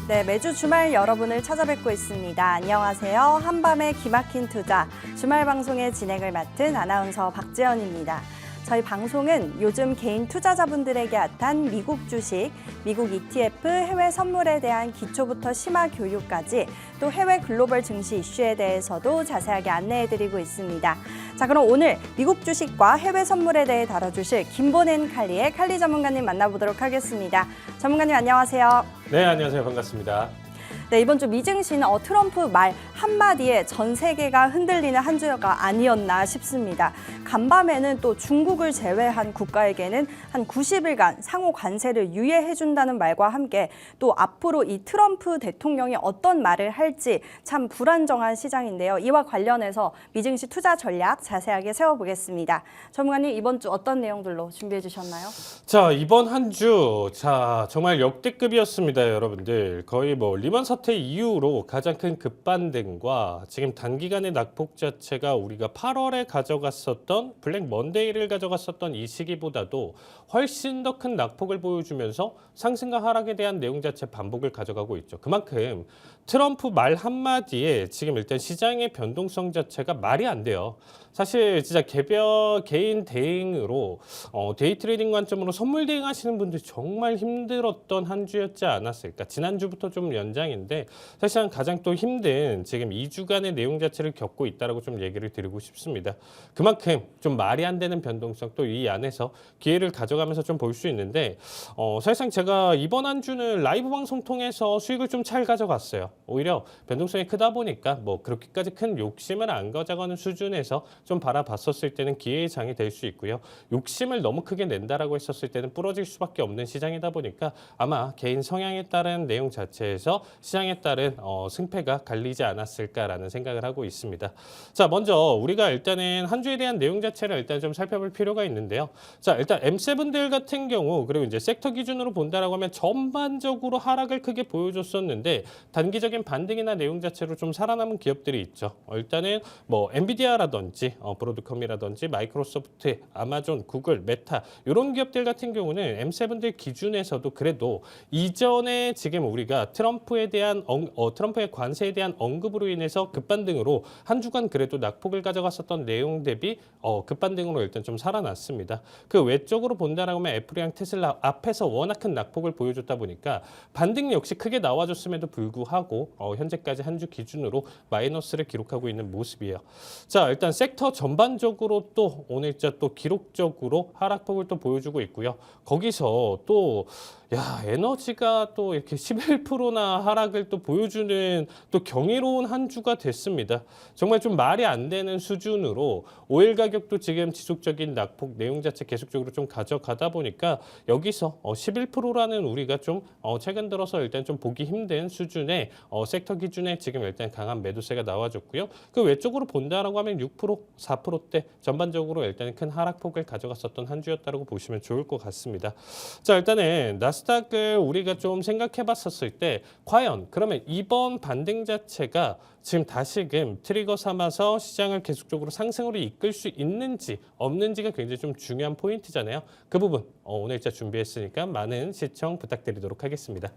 네, 매주 주말 여러분을 찾아뵙고 있습니다. 안녕하세요. 한밤의 기막힌 투자 주말 방송의 진행을 맡은 아나운서 박지연입니다. 저희 방송은 요즘 개인 투자자분들에게 핫한 미국 주식, 미국 ETF, 해외 선물에 대한 기초부터 심화 교육까지 또 해외 글로벌 증시 이슈에 대해서도 자세하게 안내해드리고 있습니다. 자, 그럼 오늘 미국 주식과 해외 선물에 대해 다뤄주실 김보낸 칼리의 칼리 전문가님 만나보도록 하겠습니다. 전문가님 안녕하세요. 네, 안녕하세요. 반갑습니다. 네, 이번 주 미증시는 트럼프 말 한마디에 전 세계가 흔들리는 한 주가 아니었나 싶습니다. 간밤에는 또 중국을 제외한 국가에게는 한 90일간 상호 관세를 유예해준다는 말과 함께 또 앞으로 이 트럼프 대통령이 어떤 말을 할지 참 불안정한 시장인데요. 이와 관련해서 미증시 투자 전략 자세하게 세워보겠습니다. 전문가님, 이번 주 어떤 내용들로 준비해 주셨나요? 자, 이번 한 주, 정말 역대급이었습니다, 여러분들. 거의 리먼 사태 이후로 가장 큰 급반등과 지금 단기간의 낙폭 자체가 우리가 8월에 가져갔었던 블랙 먼데이를 가져갔었던 이 시기보다도 훨씬 더 큰 낙폭을 보여주면서 상승과 하락에 대한 내용 자체 반복을 가져가고 있죠. 그만큼 트럼프 말 한마디에 지금 일단 시장의 변동성 자체가 말이 안 돼요. 사실 진짜 개인 대응으로 데이 트레이딩 관점으로 선물 대응하시는 분들 정말 힘들었던 한 주였지 않았을까. 지난주부터 좀 연장인데 사실상 가장 또 힘든 지금 2주간의 내용 자체를 겪고 있다라고 좀 얘기를 드리고 싶습니다. 그만큼 좀 말이 안 되는 변동성 또 이 안에서 기회를 가져가면서 좀 볼 수 있는데 사실상 제가 이번 한 주는 라이브 방송 통해서 수익을 좀 잘 가져갔어요. 오히려 변동성이 크다 보니까 그렇게까지 큰 욕심을 안 가져가는 수준에서 좀 바라봤었을 때는 기회의 장이 될 수 있고요. 욕심을 너무 크게 낸다라고 했었을 때는 부러질 수밖에 없는 시장이다 보니까 아마 개인 성향에 따른 내용 자체에서 시장에 따른 승패가 갈리지 않았을까라는 생각을 하고 있습니다. 자, 먼저 우리가 일단은 한 주에 대한 내용 자체를 일단 좀 살펴볼 필요가 있는데요. 자, 일단 M7들 같은 경우 그리고 이제 섹터 기준으로 본다라고 하면 전반적으로 하락을 크게 보여줬었는데 단기적인 반등이나 내용 자체로 좀 살아남은 기업들이 있죠. 일단은 엔비디아라든지 브로드컴이라든지 마이크로소프트, 아마존, 구글, 메타 이런 기업들 같은 경우는 M7들 기준에서도 그래도 이전에 지금 우리가 트럼프의 관세에 대한 언급으로 인해서 급반등으로 한 주간 그래도 낙폭을 가져갔었던 내용 대비 급반등으로 일단 좀 살아났습니다. 그 외적으로 본다라고 하면 애플이랑 테슬라 앞에서 워낙 큰 낙폭을 보여줬다 보니까 반등 역시 크게 나와줬음에도 불구하고 현재까지 한 주 기준으로 마이너스를 기록하고 있는 모습이에요. 자, 일단 섹터 전반적으로 또 오늘 또 기록적으로 하락폭을 또 보여주고 있고요. 거기서 또 에너지가 또 이렇게 11%나 하락을 또 보여주는 또 경이로운 한 주가 됐습니다. 정말 좀 말이 안 되는 수준으로 오일 가격도 지금 지속적인 낙폭 내용 자체 계속적으로 좀 가져가다 보니까 여기서 11%라는 우리가 좀 최근 들어서 일단 좀 보기 힘든 수준의 섹터 기준에 지금 일단 강한 매도세가 나와줬고요. 그 외적으로 본다라고 하면 6%, 4%대 전반적으로 일단 큰 하락폭을 가져갔었던 한 주였다고 보시면 좋을 것 같습니다. 자, 일단은 나스닥을 우리가 좀 생각해 봤었을 때 과연 그러면 이번 반등 자체가 지금 다시금 트리거 삼아서 시장을 계속적으로 상승으로 이끌 수 있는지 없는지가 굉장히 좀 중요한 포인트잖아요. 그 부분 오늘 준비했으니까 많은 시청 부탁드리도록 하겠습니다.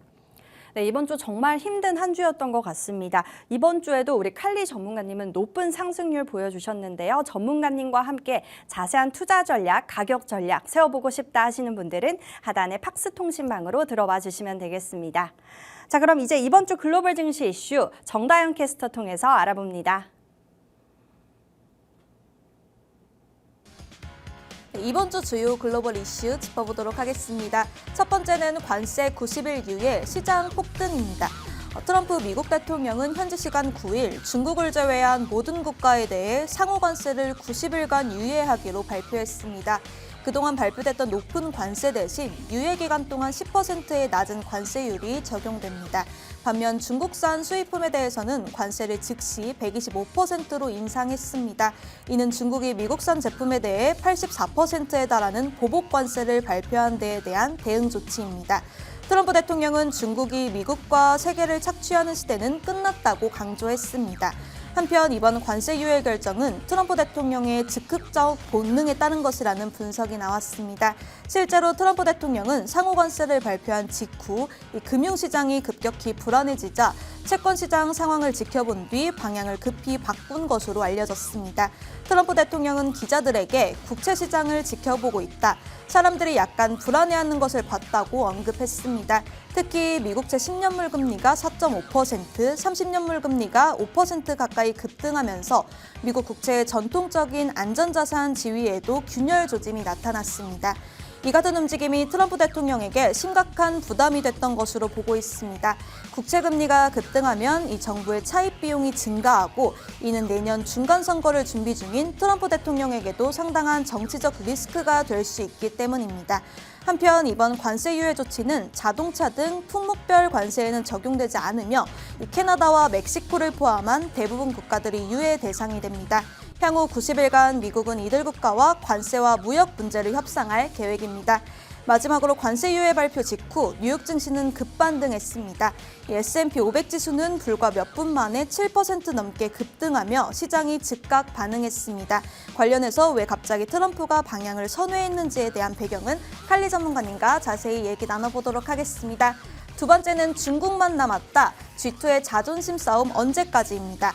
네, 이번 주 정말 힘든 한 주였던 것 같습니다. 이번 주에도 우리 칼리 전문가님은 높은 상승률 보여주셨는데요. 전문가님과 함께 자세한 투자 전략, 가격 전략 세워보고 싶다 하시는 분들은 하단의 팍스 통신망으로 들어와 주시면 되겠습니다. 자, 그럼 이제 이번 주 글로벌 증시 이슈 정다영 캐스터 통해서 알아봅니다. 이번 주 주요 글로벌 이슈 짚어보도록 하겠습니다. 첫 번째는 관세 90일 유예 시장 폭등입니다. 트럼프 미국 대통령은 현지 시간 9일 중국을 제외한 모든 국가에 대해 상호 관세를 90일간 유예하기로 발표했습니다. 그동안 발표됐던 높은 관세 대신 유예 기간 동안 10%의 낮은 관세율이 적용됩니다. 반면 중국산 수입품에 대해서는 관세를 즉시 125%로 인상했습니다. 이는 중국이 미국산 제품에 대해 84%에 달하는 보복 관세를 발표한 데에 대한 대응 조치입니다. 트럼프 대통령은 중국이 미국과 세계를 착취하는 시대는 끝났다고 강조했습니다. 한편 이번 관세 유예 결정은 트럼프 대통령의 즉흥적 본능에 따른 것이라는 분석이 나왔습니다. 실제로 트럼프 대통령은 상호 관세를 발표한 직후 이 금융시장이 급격히 불안해지자 채권 시장 상황을 지켜본 뒤 방향을 급히 바꾼 것으로 알려졌습니다. 트럼프 대통령은 기자들에게 국채 시장을 지켜보고 있다. 사람들이 약간 불안해하는 것을 봤다고 언급했습니다. 특히 미국채 10년물 금리가 4.5%, 30년물 금리가 5% 가까이 급등하면서 미국 국채의 전통적인 안전자산 지위에도 균열 조짐이 나타났습니다. 이 같은 움직임이 트럼프 대통령에게 심각한 부담이 됐던 것으로 보고 있습니다. 국채 금리가 급등하면 이 정부의 차입 비용이 증가하고 이는 내년 중간 선거를 준비 중인 트럼프 대통령에게도 상당한 정치적 리스크가 될 수 있기 때문입니다. 한편 이번 관세 유예 조치는 자동차 등 품목별 관세에는 적용되지 않으며 캐나다와 멕시코를 포함한 대부분 국가들이 유예 대상이 됩니다. 향후 90일간 미국은 이들 국가와 관세와 무역 문제를 협상할 계획입니다. 마지막으로 관세 유예 발표 직후 뉴욕 증시는 급반등했습니다. S&P 500 지수는 불과 몇 분 만에 7% 넘게 급등하며 시장이 즉각 반응했습니다. 관련해서 왜 갑자기 트럼프가 방향을 선회했는지에 대한 배경은 칼리 전문가님과 자세히 얘기 나눠보도록 하겠습니다. 두 번째는 중국만 남았다. G2의 자존심 싸움 언제까지입니다.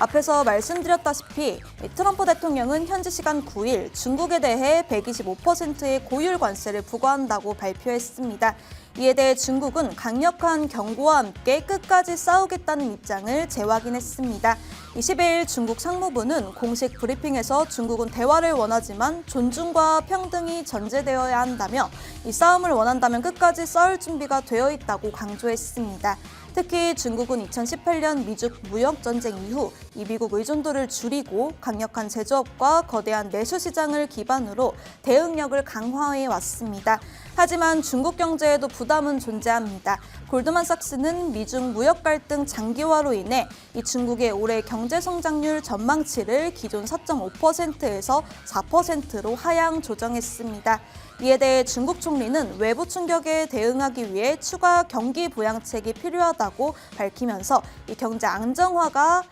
앞에서 말씀드렸다시피 트럼프 대통령은 현지 시간 9일 중국에 대해 125%의 고율 관세를 부과한다고 발표했습니다. 이에 대해 중국은 강력한 경고와 함께 끝까지 싸우겠다는 입장을 재확인했습니다. 20일 중국 상무부는 공식 브리핑에서 중국은 대화를 원하지만 존중과 평등이 전제되어야 한다며 이 싸움을 원한다면 끝까지 싸울 준비가 되어 있다고 강조했습니다. 특히 중국은 2018년 미중 무역 전쟁 이후 이 미국 의존도를 줄이고 강력한 제조업과 거대한 내수 시장을 기반으로 대응력을 강화해 왔습니다. 하지만 중국 경제에도 부담은 존재합니다. 골드만삭스는 미중 무역 갈등 장기화로 인해 이 중국의 올해 경제 성장률 전망치를 기존 4.5%에서 4%로 하향 조정했습니다. 이에 대해 중국 총리는 외부 충격에 대응하기 위해 추가 경기 부양책이 필요하다고 밝히면서 이 경제 안정화가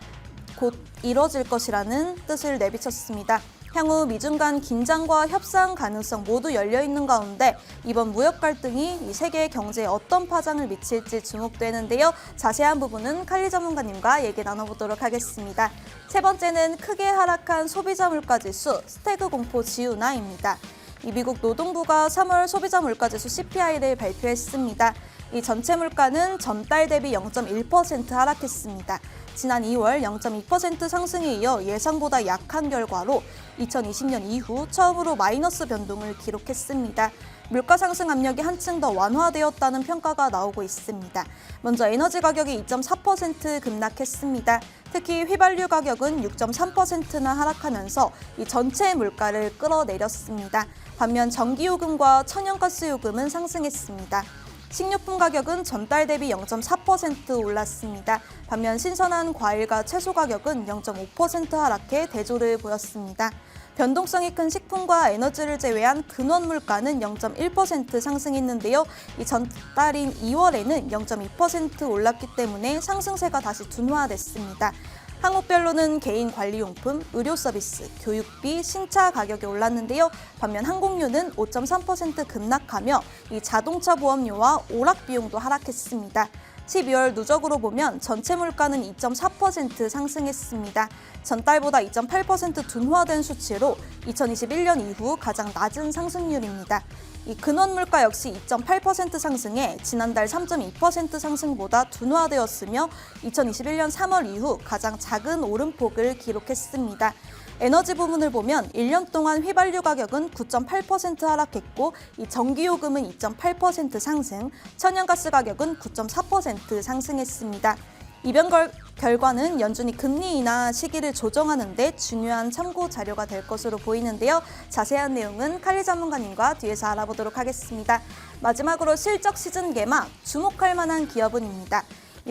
곧 이뤄질 것이라는 뜻을 내비쳤습니다. 향후 미중 간 긴장과 협상 가능성 모두 열려 있는 가운데 이번 무역 갈등이 이 세계 경제에 어떤 파장을 미칠지 주목되는데요. 자세한 부분은 칼리 전문가님과 얘기 나눠보도록 하겠습니다. 세 번째는 크게 하락한 소비자 물가지수 스태그 공포 지우나입니다. 이 미국 노동부가 3월 소비자 물가지수 CPI를 발표했습니다. 이 전체 물가는 전달 대비 0.1% 하락했습니다. 지난 2월 0.2% 상승에 이어 예상보다 약한 결과로 2020년 이후 처음으로 마이너스 변동을 기록했습니다. 물가 상승 압력이 한층 더 완화되었다는 평가가 나오고 있습니다. 먼저 에너지 가격이 2.4% 급락했습니다. 특히 휘발유 가격은 6.3%나 하락하면서 이 전체 물가를 끌어내렸습니다. 반면 전기요금과 천연가스 요금은 상승했습니다. 식료품 가격은 전달 대비 0.4% 올랐습니다. 반면 신선한 과일과 채소 가격은 0.5% 하락해 대조를 보였습니다. 변동성이 큰 식품과 에너지를 제외한 근원 물가는 0.1% 상승했는데요. 이 전달인 2월에는 0.2% 올랐기 때문에 상승세가 다시 둔화됐습니다. 항목별로는 개인 관리용품, 의료 서비스, 교육비, 신차 가격이 올랐는데요. 반면 항공료는 5.3% 급락하며 이 자동차 보험료와 오락 비용도 하락했습니다. 12월 누적으로 보면 전체 물가는 2.4% 상승했습니다. 전달보다 2.8% 둔화된 수치로 2021년 이후 가장 낮은 상승률입니다. 이 근원 물가 역시 2.8% 상승해 지난달 3.2% 상승보다 둔화되었으며 2021년 3월 이후 가장 작은 오름폭을 기록했습니다. 에너지 부문을 보면 1년 동안 휘발유 가격은 9.8% 하락했고 이 전기요금은 2.8% 상승, 천연가스 가격은 9.4% 상승했습니다. 이번 결과는 연준이 금리 인하 시기를 조정하는 데 중요한 참고 자료가 될 것으로 보이는데요. 자세한 내용은 칼리 전문가님과 뒤에서 알아보도록 하겠습니다. 마지막으로 실적 시즌 개막, 주목할 만한 기업은입니다.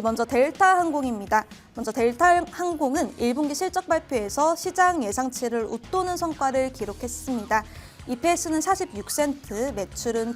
먼저 델타 항공입니다. 먼저 델타 항공은 1분기 실적 발표에서 시장 예상치를 웃도는 성과를 기록했습니다. EPS는 46센트, 매출은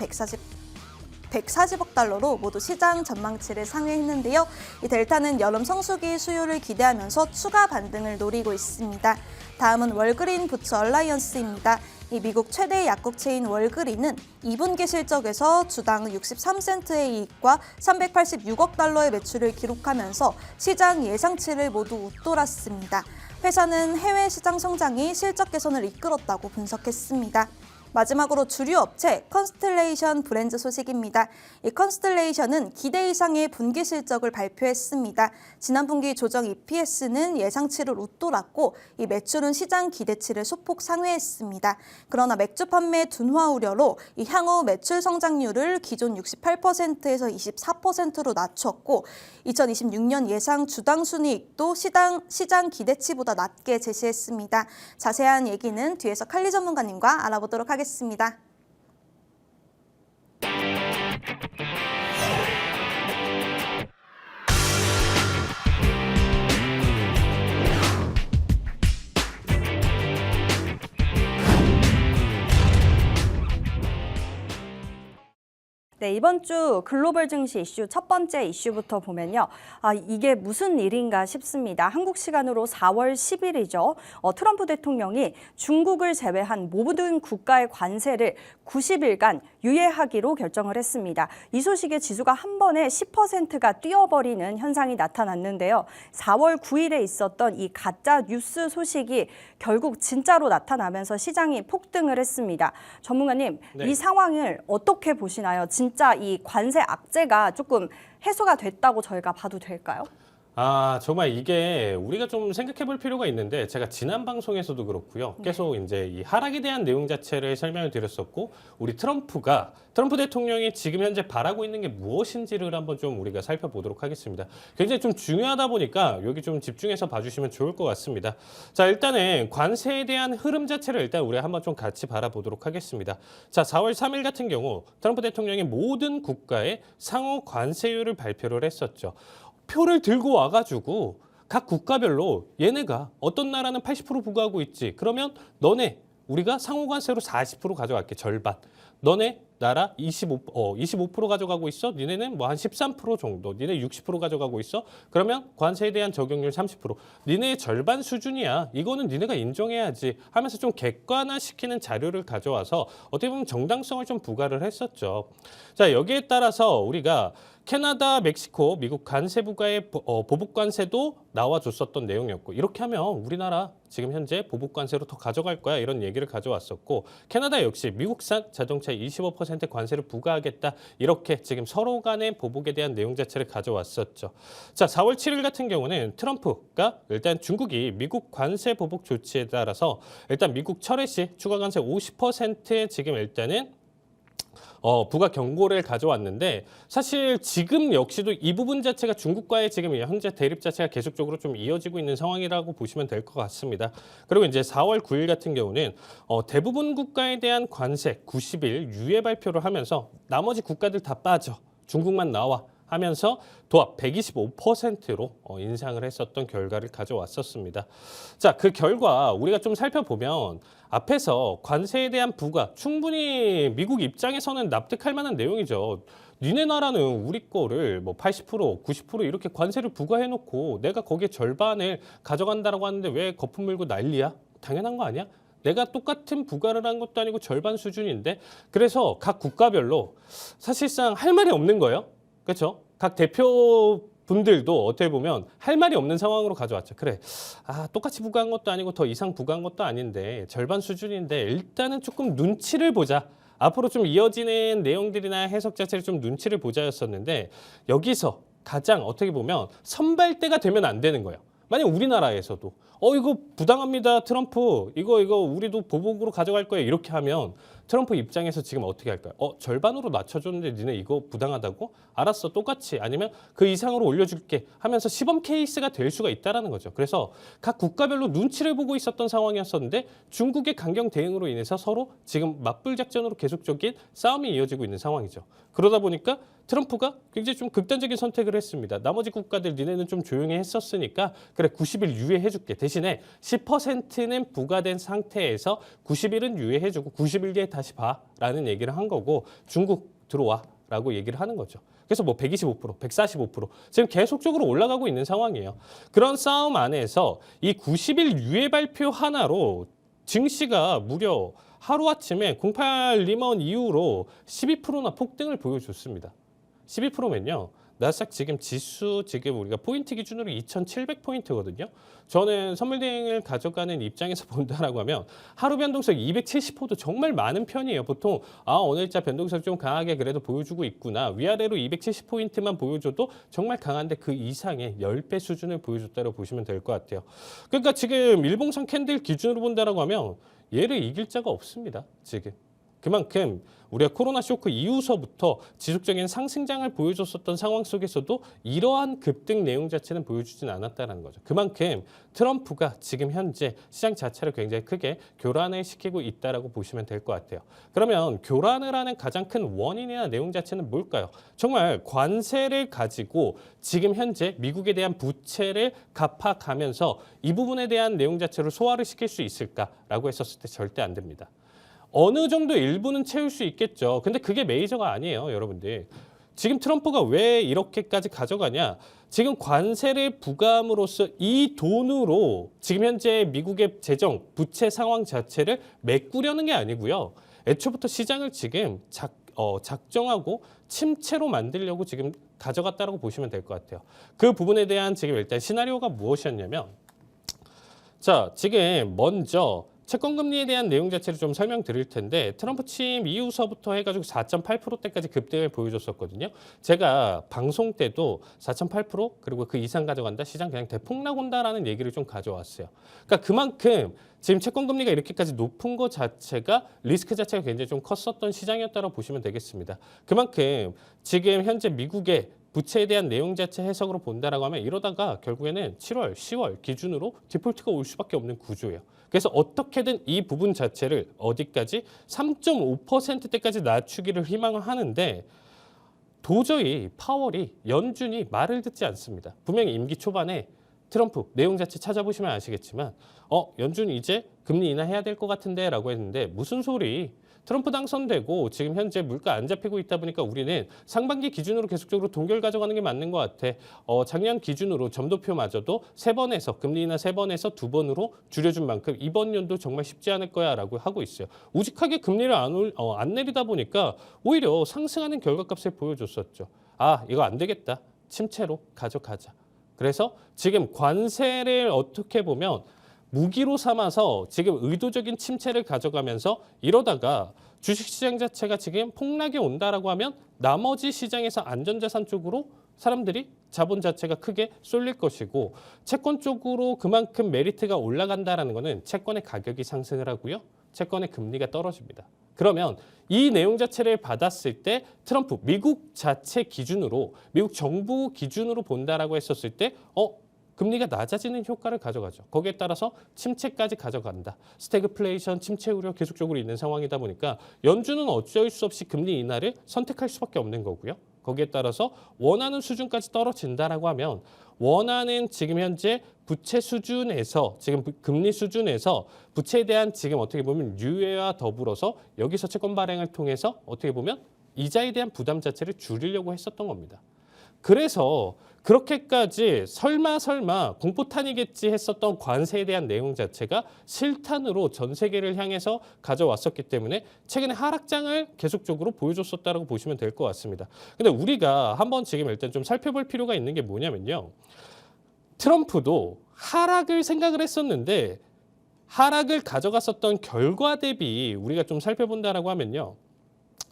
140억 달러로 모두 시장 전망치를 상회했는데요. 이 델타는 여름 성수기 수요를 기대하면서 추가 반등을 노리고 있습니다. 다음은 월그린 부츠 얼라이언스입니다. 이 미국 최대 약국체인 월그린은 2분기 실적에서 주당 63센트의 이익과 386억 달러의 매출을 기록하면서 시장 예상치를 모두 웃돌았습니다. 회사는 해외 시장 성장이 실적 개선을 이끌었다고 분석했습니다. 마지막으로 주류 업체 컨스텔레이션 브랜드 소식입니다. 이 컨스텔레이션은 기대 이상의 분기 실적을 발표했습니다. 지난 분기 조정 EPS는 예상치를 웃돌았고 이 매출은 시장 기대치를 소폭 상회했습니다. 그러나 맥주 판매 둔화 우려로 이 향후 매출 성장률을 기존 68%에서 24%로 낮췄고 2026년 예상 주당 순이익도 시장 기대치보다 낮게 제시했습니다. 자세한 얘기는 뒤에서 칼리 전문가님과 알아보도록 하겠습니다. 네, 이번 주 글로벌 증시 이슈 첫 번째 이슈부터 보면요. 이게 무슨 일인가 싶습니다. 한국 시간으로 4월 10일이죠. 트럼프 대통령이 중국을 제외한 모든 국가의 관세를 90일간 유예하기로 결정을 했습니다. 이 소식에 지수가 한 번에 10%가 뛰어버리는 현상이 나타났는데요. 4월 9일에 있었던 이 가짜 뉴스 소식이 결국 진짜로 나타나면서 시장이 폭등을 했습니다. 전문가님, 네. 이 상황을 어떻게 보시나요? 진짜 이 관세 악재가 조금 해소가 됐다고 저희가 봐도 될까요? 정말 이게 우리가 좀 생각해 볼 필요가 있는데 제가 지난 방송에서도 그렇고요. 계속 이제 이 하락에 대한 내용 자체를 설명을 드렸었고 우리 트럼프 대통령이 지금 현재 바라고 있는 게 무엇인지를 한번 좀 우리가 살펴보도록 하겠습니다. 굉장히 좀 중요하다 보니까 여기 좀 집중해서 봐주시면 좋을 것 같습니다. 자, 일단은 관세에 대한 흐름 자체를 일단 우리가 한번 좀 같이 바라보도록 하겠습니다. 자, 4월 3일 같은 경우 트럼프 대통령이 모든 국가의 상호 관세율을 발표를 했었죠. 표를 들고 와가지고 각 국가별로 얘네가 어떤 나라는 80% 부과하고 있지. 그러면 너네 우리가 상호관세로 40% 가져갈게. 절반. 너네 나라 25% 가져가고 있어. 니네는 뭐 한 13% 정도. 니네 60% 가져가고 있어. 그러면 관세에 대한 적용률 30%. 니네의 절반 수준이야. 이거는 니네가 인정해야지 하면서 좀 객관화시키는 자료를 가져와서 어떻게 보면 정당성을 좀 부과를 했었죠. 자, 여기에 따라서 우리가 캐나다, 멕시코, 미국 관세 부과의 보복 관세도 나와줬었던 내용이었고 이렇게 하면 우리나라 지금 현재 보복 관세로 더 가져갈 거야 이런 얘기를 가져왔었고 캐나다 역시 미국산 자동차에 25% 관세를 부과하겠다 이렇게 지금 서로 간의 보복에 대한 내용 자체를 가져왔었죠. 자, 4월 7일 같은 경우는 트럼프가 일단 중국이 미국 관세 보복 조치에 따라서 일단 미국 철회 시 추가 관세 50% 지금 일단은 부가 경고를 가져왔는데 사실 지금 역시도 이 부분 자체가 중국과의 지금 현재 대립 자체가 계속적으로 좀 이어지고 있는 상황이라고 보시면 될 것 같습니다. 그리고 이제 4월 9일 같은 경우는 대부분 국가에 대한 관세 90일 유예 발표를 하면서 나머지 국가들 다 빠져 중국만 나와 하면서 도합 125%로 인상을 했었던 결과를 가져왔었습니다. 자, 그 결과 우리가 좀 살펴보면 앞에서 관세에 대한 부과 충분히 미국 입장에서는 납득할 만한 내용이죠. 니네 나라는 우리 거를 뭐 80%, 90% 이렇게 관세를 부과해놓고 내가 거기에 절반을 가져간다라고 하는데 왜 거품 물고 난리야? 당연한 거 아니야? 내가 똑같은 부과를 한 것도 아니고 절반 수준인데 그래서 각 국가별로 사실상 할 말이 없는 거예요. 그렇죠? 각 대표분들도 어떻게 보면 할 말이 없는 상황으로 가져왔죠. 그래, 똑같이 부과한 것도 아니고 더 이상 부과한 것도 아닌데 절반 수준인데 일단은 조금 눈치를 보자. 앞으로 좀 이어지는 내용들이나 해석 자체를 좀 눈치를 보자였었는데 여기서 가장 어떻게 보면 선발대가 되면 안 되는 거예요. 만약 우리나라에서도 이거 부당합니다 트럼프 이거 우리도 보복으로 가져갈 거예요 이렇게 하면 트럼프 입장에서 지금 어떻게 할까요? 절반으로 낮춰줬는데 니네 이거 부당하다고? 알았어 똑같이 아니면 그 이상으로 올려줄게 하면서 시범 케이스가 될 수가 있다는 거죠. 그래서 각 국가별로 눈치를 보고 있었던 상황이었었는데 중국의 강경 대응으로 인해서 서로 지금 맞불 작전으로 계속적인 싸움이 이어지고 있는 상황이죠. 그러다 보니까 트럼프가 굉장히 좀 극단적인 선택을 했습니다. 나머지 국가들 니네는 좀 조용히 했었으니까 그래 90일 유예해줄게. 대신에 10%는 부과된 상태에서 90일은 유예해주고 90일 뒤에 다시 봐라는 얘기를 한 거고 중국 들어와 라고 얘기를 하는 거죠. 그래서 뭐 125%, 145% 지금 계속적으로 올라가고 있는 상황이에요. 그런 싸움 안에서 이 90일 유예 발표 하나로 증시가 무려 하루아침에 08 리먼 이후로 12%나 폭등을 보여줬습니다. 12%면요. 나스닥 지금 지수 지금 우리가 포인트 기준으로 2,700포인트거든요. 저는 선물 대행을 가져가는 입장에서 본다라고 하면 하루 변동성 270호도 정말 많은 편이에요. 보통 오늘자 변동성 좀 강하게 그래도 보여주고 있구나. 위아래로 270포인트만 보여줘도 정말 강한데 그 이상의 10배 수준을 보여줬다고 보시면 될 것 같아요. 그러니까 지금 일봉상 캔들 기준으로 본다라고 하면 얘를 이길 자가 없습니다. 지금. 그만큼 우리가 코로나 쇼크 이후서부터 지속적인 상승장을 보여줬었던 상황 속에서도 이러한 급등 내용 자체는 보여주진 않았다는 거죠. 그만큼 트럼프가 지금 현재 시장 자체를 굉장히 크게 교란을 시키고 있다라고 보시면 될 것 같아요. 그러면 교란을 하는 가장 큰 원인이나 내용 자체는 뭘까요? 정말 관세를 가지고 지금 현재 미국에 대한 부채를 갚아가면서 이 부분에 대한 내용 자체를 소화를 시킬 수 있을까라고 했었을 때 절대 안 됩니다. 어느 정도 일부는 채울 수 있겠죠. 근데 그게 메이저가 아니에요, 여러분들. 지금 트럼프가 왜 이렇게까지 가져가냐? 지금 관세를 부과함으로써 이 돈으로 지금 현재 미국의 재정, 부채 상황 자체를 메꾸려는 게 아니고요. 애초부터 시장을 지금 작정하고 침체로 만들려고 지금 가져갔다라고 보시면 될 것 같아요. 그 부분에 대한 지금 일단 시나리오가 무엇이었냐면, 자, 지금 먼저 채권금리에 대한 내용 자체를 좀 설명드릴 텐데 트럼프 취임 이후서부터 해가지고 4.8%대까지 급등을 보여줬었거든요. 제가 방송 때도 4.8% 그리고 그 이상 가져간다 시장 그냥 대폭락 온다라는 얘기를 좀 가져왔어요. 그러니까 그만큼 지금 채권금리가 이렇게까지 높은 것 자체가 리스크 자체가 굉장히 좀 컸었던 시장이었다고 보시면 되겠습니다. 그만큼 지금 현재 미국의 부채에 대한 내용 자체 해석으로 본다라고 하면 이러다가 결국에는 7월, 10월 기준으로 디폴트가 올 수밖에 없는 구조예요. 그래서 어떻게든 이 부분 자체를 어디까지 3.5%대까지 낮추기를 희망을 하는데 도저히 파월이 연준이 말을 듣지 않습니다. 분명히 임기 초반에 트럼프 내용 자체 찾아보시면 아시겠지만 연준 이제 금리 인하해야 될 것 같은데 라고 했는데 무슨 소리? 트럼프 당선되고 지금 현재 물가 안 잡히고 있다 보니까 우리는 상반기 기준으로 계속적으로 동결 가져가는 게 맞는 것 같아. 작년 기준으로 점도표마저도 3번에서 금리 인하 3번에서 2번으로 줄여준 만큼 이번 연도 정말 쉽지 않을 거야 라고 하고 있어요. 우직하게 금리를 안 내리다 보니까 오히려 상승하는 결과값을 보여줬었죠. 이거 안 되겠다. 침체로 가져가자. 그래서 지금 관세를 어떻게 보면 무기로 삼아서 지금 의도적인 침체를 가져가면서 이러다가 주식시장 자체가 지금 폭락이 온다라고 하면 나머지 시장에서 안전자산 쪽으로 사람들이 자본 자체가 크게 쏠릴 것이고 채권 쪽으로 그만큼 메리트가 올라간다라는 것은 채권의 가격이 상승을 하고요. 채권의 금리가 떨어집니다. 그러면 이 내용 자체를 받았을 때 트럼프 미국 자체 기준으로 미국 정부 기준으로 본다라고 했었을 때 금리가 낮아지는 효과를 가져가죠. 거기에 따라서 침체까지 가져간다. 스태그플레이션, 침체 우려 계속적으로 있는 상황이다 보니까 연준은 어쩔 수 없이 금리 인하를 선택할 수밖에 없는 거고요. 거기에 따라서 원하는 수준까지 떨어진다라고 하면 원하는 지금 현재 부채 수준에서 지금 금리 수준에서 부채에 대한 지금 어떻게 보면 유예와 더불어서 여기서 채권 발행을 통해서 어떻게 보면 이자에 대한 부담 자체를 줄이려고 했었던 겁니다. 그래서 그렇게까지 설마 공포탄이겠지 했었던 관세에 대한 내용 자체가 실탄으로 전 세계를 향해서 가져왔었기 때문에 최근에 하락장을 계속적으로 보여줬었다고 보시면 될 것 같습니다. 근데 우리가 한번 지금 일단 좀 살펴볼 필요가 있는 게 뭐냐면요. 트럼프도 하락을 생각을 했었는데 하락을 가져갔었던 결과 대비 우리가 좀 살펴본다라고 하면요.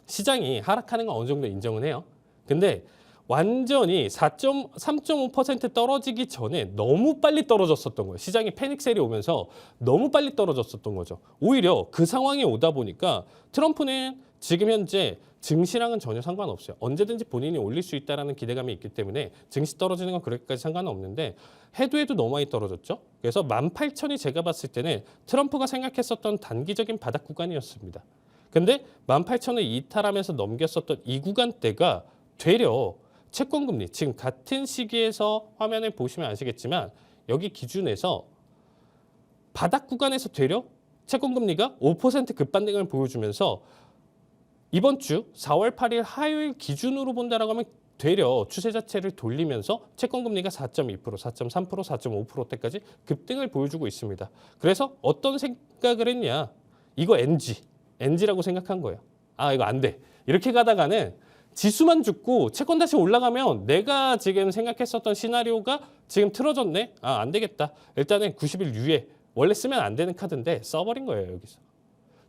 시장이 하락하는 건 어느 정도 인정은 해요. 근데 완전히 3.5% 떨어지기 전에 너무 빨리 떨어졌었던 거예요. 시장이 패닉셀이 오면서 너무 빨리 떨어졌었던 거죠. 오히려 그 상황이 오다 보니까 트럼프는 지금 현재 증시랑은 전혀 상관없어요. 언제든지 본인이 올릴 수 있다는 기대감이 있기 때문에 증시 떨어지는 건 그렇게까지 상관은 없는데 해도 너무 많이 떨어졌죠. 그래서 18,000이 제가 봤을 때는 트럼프가 생각했었던 단기적인 바닥 구간이었습니다. 근데 18,000을 이탈하면서 넘겼었던 이 구간대가 되려 채권금리, 지금 같은 시기에서 화면을 보시면 아시겠지만 여기 기준에서 바닥 구간에서 되려 채권금리가 5% 급반등을 보여주면서 이번 주 4월 8일 화요일 기준으로 본다라고 하면 되려 추세 자체를 돌리면서 채권 금리가 4.2%, 4.3%, 4.5%대까지 급등을 보여주고 있습니다. 그래서 어떤 생각을 했냐? 이거 NG라고 생각한 거예요. 아, 이거 안 돼. 이렇게 가다가는 지수만 죽고 채권 다시 올라가면 내가 지금 생각했었던 시나리오가 지금 틀어졌네. 아, 안 되겠다. 일단은 90일 유예. 원래 쓰면 안 되는 카드인데 써버린 거예요, 여기서.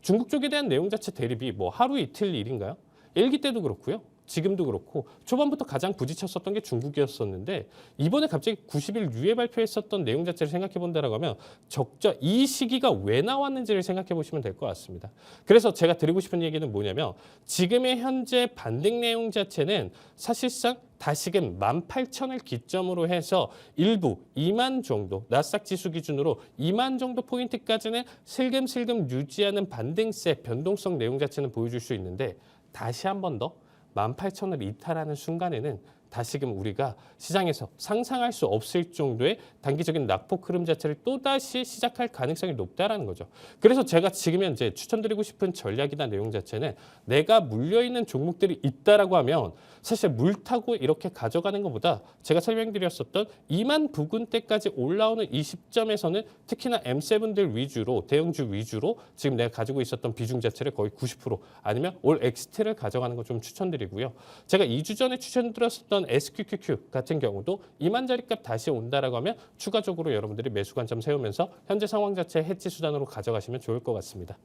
중국 쪽에 대한 내용 자체 대립이 뭐 하루 이틀 일인가요? 일기 때도 그렇고요. 지금도 그렇고 초반부터 가장 부딪혔었던 게 중국이었었는데 이번에 갑자기 90일 유예 발표했었던 내용 자체를 생각해 본다라고 하면 적자 이 시기가 왜 나왔는지를 생각해 보시면 될 것 같습니다. 그래서 제가 드리고 싶은 얘기는 뭐냐면 지금의 현재 반등 내용 자체는 사실상 다시금 18,000을 기점으로 해서 일부 2만 정도 나스닥 지수 기준으로 2만 정도 포인트까지는 슬금슬금 유지하는 반등세 변동성 내용 자체는 보여줄 수 있는데 다시 한 번 더 18,000을 이탈하는 순간에는 다시금 우리가 시장에서 상상할 수 없을 정도의 단기적인 낙폭 흐름 자체를 또다시 시작할 가능성이 높다라는 거죠. 그래서 제가 지금 현재 추천드리고 싶은 전략이나 내용 자체는 내가 물려있는 종목들이 있다라고 하면 사실 물 타고 이렇게 가져가는 것보다 제가 설명드렸었던 2만 부근대까지 올라오는 이 시점에서는 특히나 M7들 위주로 대형주 위주로 지금 내가 가지고 있었던 비중 자체를 거의 90% 아니면 올 엑스트를 가져가는 거 좀 추천드리고요. 제가 2주 전에 추천드렸었던 SQQQ 같은 경우도 2만 자리값 다시 온다라고 하면 추가적으로 여러분들이 매수 관점 세우면서 현재 상황 자체 해지 수단으로 가져가시면 좋을 것 같습니다.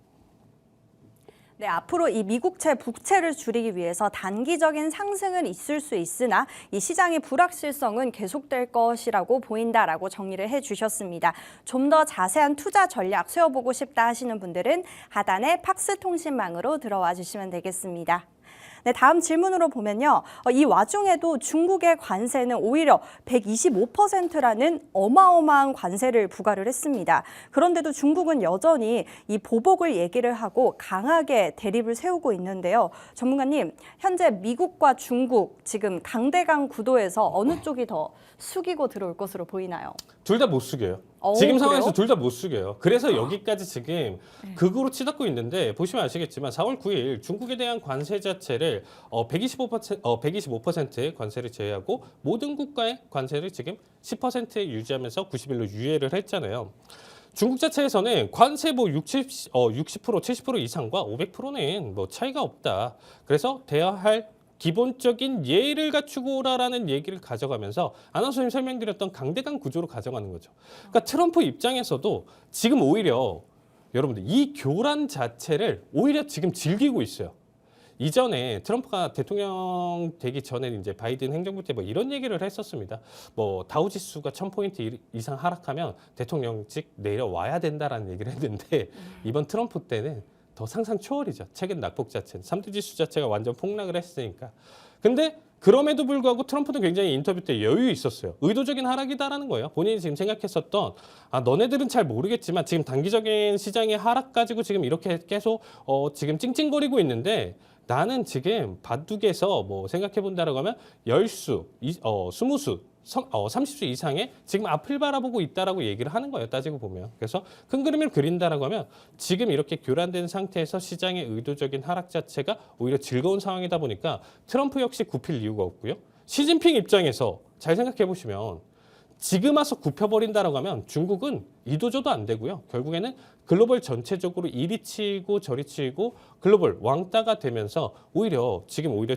네, 앞으로 이 미국채, 국채를 줄이기 위해서 단기적인 상승은 있을 수 있으나 이 시장의 불확실성은 계속될 것이라고 보인다라고 정리를 해주셨습니다. 좀 더 자세한 투자 전략 세워보고 싶다 하시는 분들은 하단의 팍스통신망으로 들어와 주시면 되겠습니다. 네, 다음 질문으로 보면요. 이 와중에도 중국의 관세는 오히려 125%라는 어마어마한 관세를 부과를 했습니다. 그런데도 중국은 여전히 이 보복을 얘기를 하고 강하게 대립을 세우고 있는데요. 전문가님, 현재 미국과 중국 지금 강대강 구도에서 어느 쪽이 더 숙이고 들어올 것으로 보이나요? 둘 다 못 숙여요. 오, 지금 상황에서 그래요? 둘 다 못 숙여요. 그래서 여기까지 지금 극으로 치닫고 있는데 보시면 아시겠지만 4월 9일 중국에 대한 관세 자체를 125% 관세를 제외하고 모든 국가의 관세를 지금 10%에 유지하면서 90일로 유예를 했잖아요. 중국 자체에서는 관세 뭐 60%, 70% 이상과 500%는 뭐 차이가 없다. 그래서 대화할 기본적인 예의를 갖추고 오라라는 얘기를 가져가면서 아나운서님 설명드렸던 강대강 구조로 가져가는 거죠. 그러니까 트럼프 입장에서도 지금 오히려 여러분들 이 교란 자체를 오히려 지금 즐기고 있어요. 이전에 트럼프가 대통령 되기 전에 이제 바이든 행정부 때 뭐 이런 얘기를 했었습니다. 뭐 다우 지수가 1000포인트 이상 하락하면 대통령직 내려와야 된다라는 얘기를 했는데 이번 트럼프 때는 더 상상 초월이죠. 최근 낙폭 자체는 3대 지수 자체가 완전 폭락을 했으니까. 근데 그럼에도 불구하고 트럼프는 굉장히 인터뷰 때 여유 있었어요. 의도적인 하락이다라는 거예요. 본인이 지금 생각했었던 너네들은 잘 모르겠지만 지금 단기적인 시장의 하락 가지고 지금 이렇게 계속 지금 찡찡거리고 있는데 나는 지금 바둑에서 뭐 생각해 본다라고 하면 10수, 20수 30수 이상의 지금 앞을 바라보고 있다라고 얘기를 하는 거예요. 따지고 보면. 그래서 큰 그림을 그린다라고 하면 지금 이렇게 교란된 상태에서 시장의 의도적인 하락 자체가 오히려 즐거운 상황이다 보니까 트럼프 역시 굽힐 이유가 없고요. 시진핑 입장에서 잘 생각해 보시면 지금 와서 굽혀버린다라고 하면 중국은 이도저도 안 되고요. 결국에는 글로벌 전체적으로 이리 치고 저리 치고 글로벌 왕따가 되면서 오히려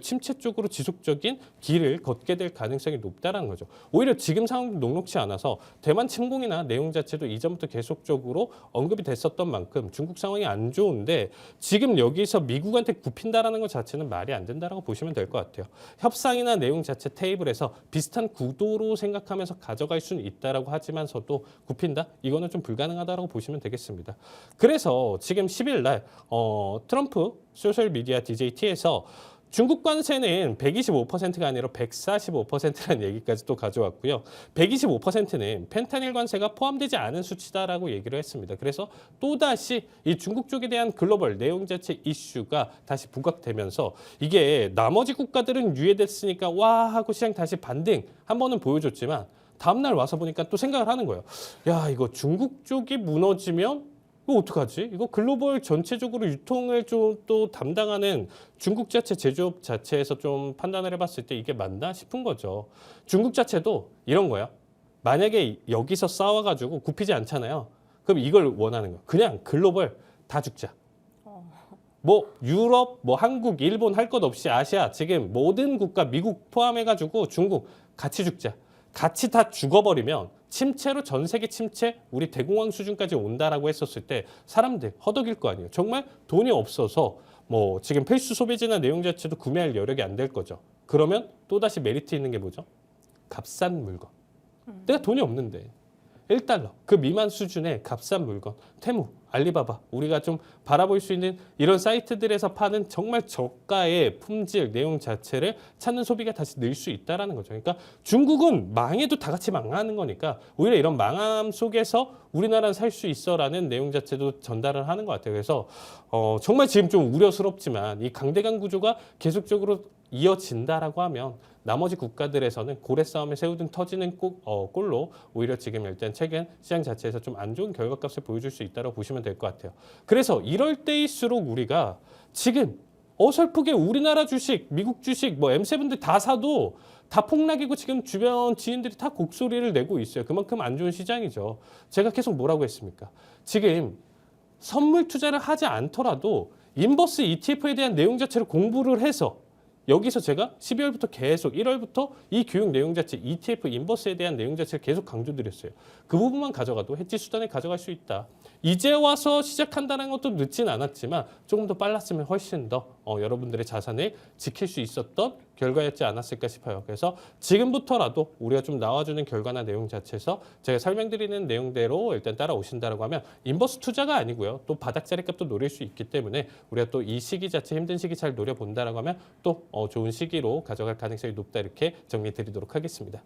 침체 쪽으로 지속적인 길을 걷게 될 가능성이 높다라는 거죠. 오히려 지금 상황도 녹록치 않아서 대만 침공이나 내용 자체도 이전부터 계속적으로 언급이 됐었던 만큼 중국 상황이 안 좋은데 지금 여기서 미국한테 굽힌다라는 것 자체는 말이 안 된다라고 보시면 될 것 같아요. 협상이나 내용 자체 테이블에서 비슷한 구도로 생각하면서 가져갈 수는 있다라고 하지만서도 굽힌다? 이거는 좀 불가능하다라고 보시면 되겠습니다. 그래서 지금 10일 날 트럼프 소셜미디어 DJT에서 중국 관세는 125%가 아니라 145%라는 얘기까지 또 가져왔고요. 125%는 펜타닐 관세가 포함되지 않은 수치다라고 얘기를 했습니다. 그래서 또다시 이 중국 쪽에 대한 글로벌 내용 자체 이슈가 다시 부각되면서 이게 나머지 국가들은 유예됐으니까 와 하고 시장 다시 반등 한 번은 보여줬지만 다음날 와서 보니까 또 생각을 하는 거예요. 야, 이거 중국 쪽이 무너지면 이거 어떡하지? 이거 글로벌 전체적으로 유통을 좀 또 담당하는 중국 자체 제조업 자체에서 좀 판단을 해봤을 때 이게 맞나 싶은 거죠. 중국 자체도 이런 거예요. 만약에 여기서 싸워가지고 굽히지 않잖아요. 그럼 이걸 원하는 거예요. 그냥 글로벌 다 죽자. 뭐 유럽, 뭐 한국, 일본 할 것 없이 아시아 지금 모든 국가 미국 포함해가지고 중국 같이 죽자. 같이 다 죽어버리면 침체로 전 세계 침체 우리 대공황 수준까지 온다라고 했었을 때 사람들 허덕일 거 아니에요. 정말 돈이 없어서 뭐 지금 필수 소비재나 내용 자체도 구매할 여력이 안 될 거죠. 그러면 또다시 메리트 있는 게 뭐죠? 값싼 물건. 내가 돈이 없는데 1달러 그 미만 수준의 값싼 물건 테무, 알리바바 우리가 좀 바라볼 수 있는 이런 사이트들에서 파는 정말 저가의 품질 내용 자체를 찾는 소비가 다시 늘 수 있다는 거죠. 그러니까 중국은 망해도 다 같이 망하는 거니까 오히려 이런 망함 속에서 우리나라는 살 수 있어라는 내용 자체도 전달을 하는 것 같아요. 그래서 정말 지금 좀 우려스럽지만 이 강대강 구조가 계속적으로 이어진다라고 하면 나머지 국가들에서는 고래 싸움에 새우등 터지는 꼴로 오히려 지금 일단 최근 시장 자체에서 좀 안 좋은 결과값을 보여줄 수 있다고 보시면 될 것 같아요. 그래서 이럴 때일수록 우리가 지금 어설프게 우리나라 주식, 미국 주식, 뭐 M7들 다 사도 다 폭락이고 지금 주변 지인들이 다 곡소리를 내고 있어요. 그만큼 안 좋은 시장이죠. 제가 계속 뭐라고 했습니까? 지금 선물 투자를 하지 않더라도 인버스 ETF에 대한 내용 자체를 공부를 해서 여기서 제가 12월부터 계속 1월부터 이 교육 내용 자체 ETF 인버스에 대한 내용 자체를 계속 강조드렸어요. 그 부분만 가져가도 해지 수단에 가져갈 수 있다. 이제 와서 시작한다는 것도 늦진 않았지만 조금 더 빨랐으면 훨씬 더 여러분들의 자산을 지킬 수 있었던 결과였지 않았을까 싶어요. 그래서 지금부터라도 우리가 좀 나와주는 결과나 내용 자체에서 제가 설명드리는 내용대로 일단 따라오신다고 하면 인버스 투자가 아니고요. 또 바닥자리 값도 노릴 수 있기 때문에 우리가 또 이 시기 자체 힘든 시기 잘 노려본다라고 하면 또 좋은 시기로 가져갈 가능성이 높다 이렇게 정리 드리도록 하겠습니다.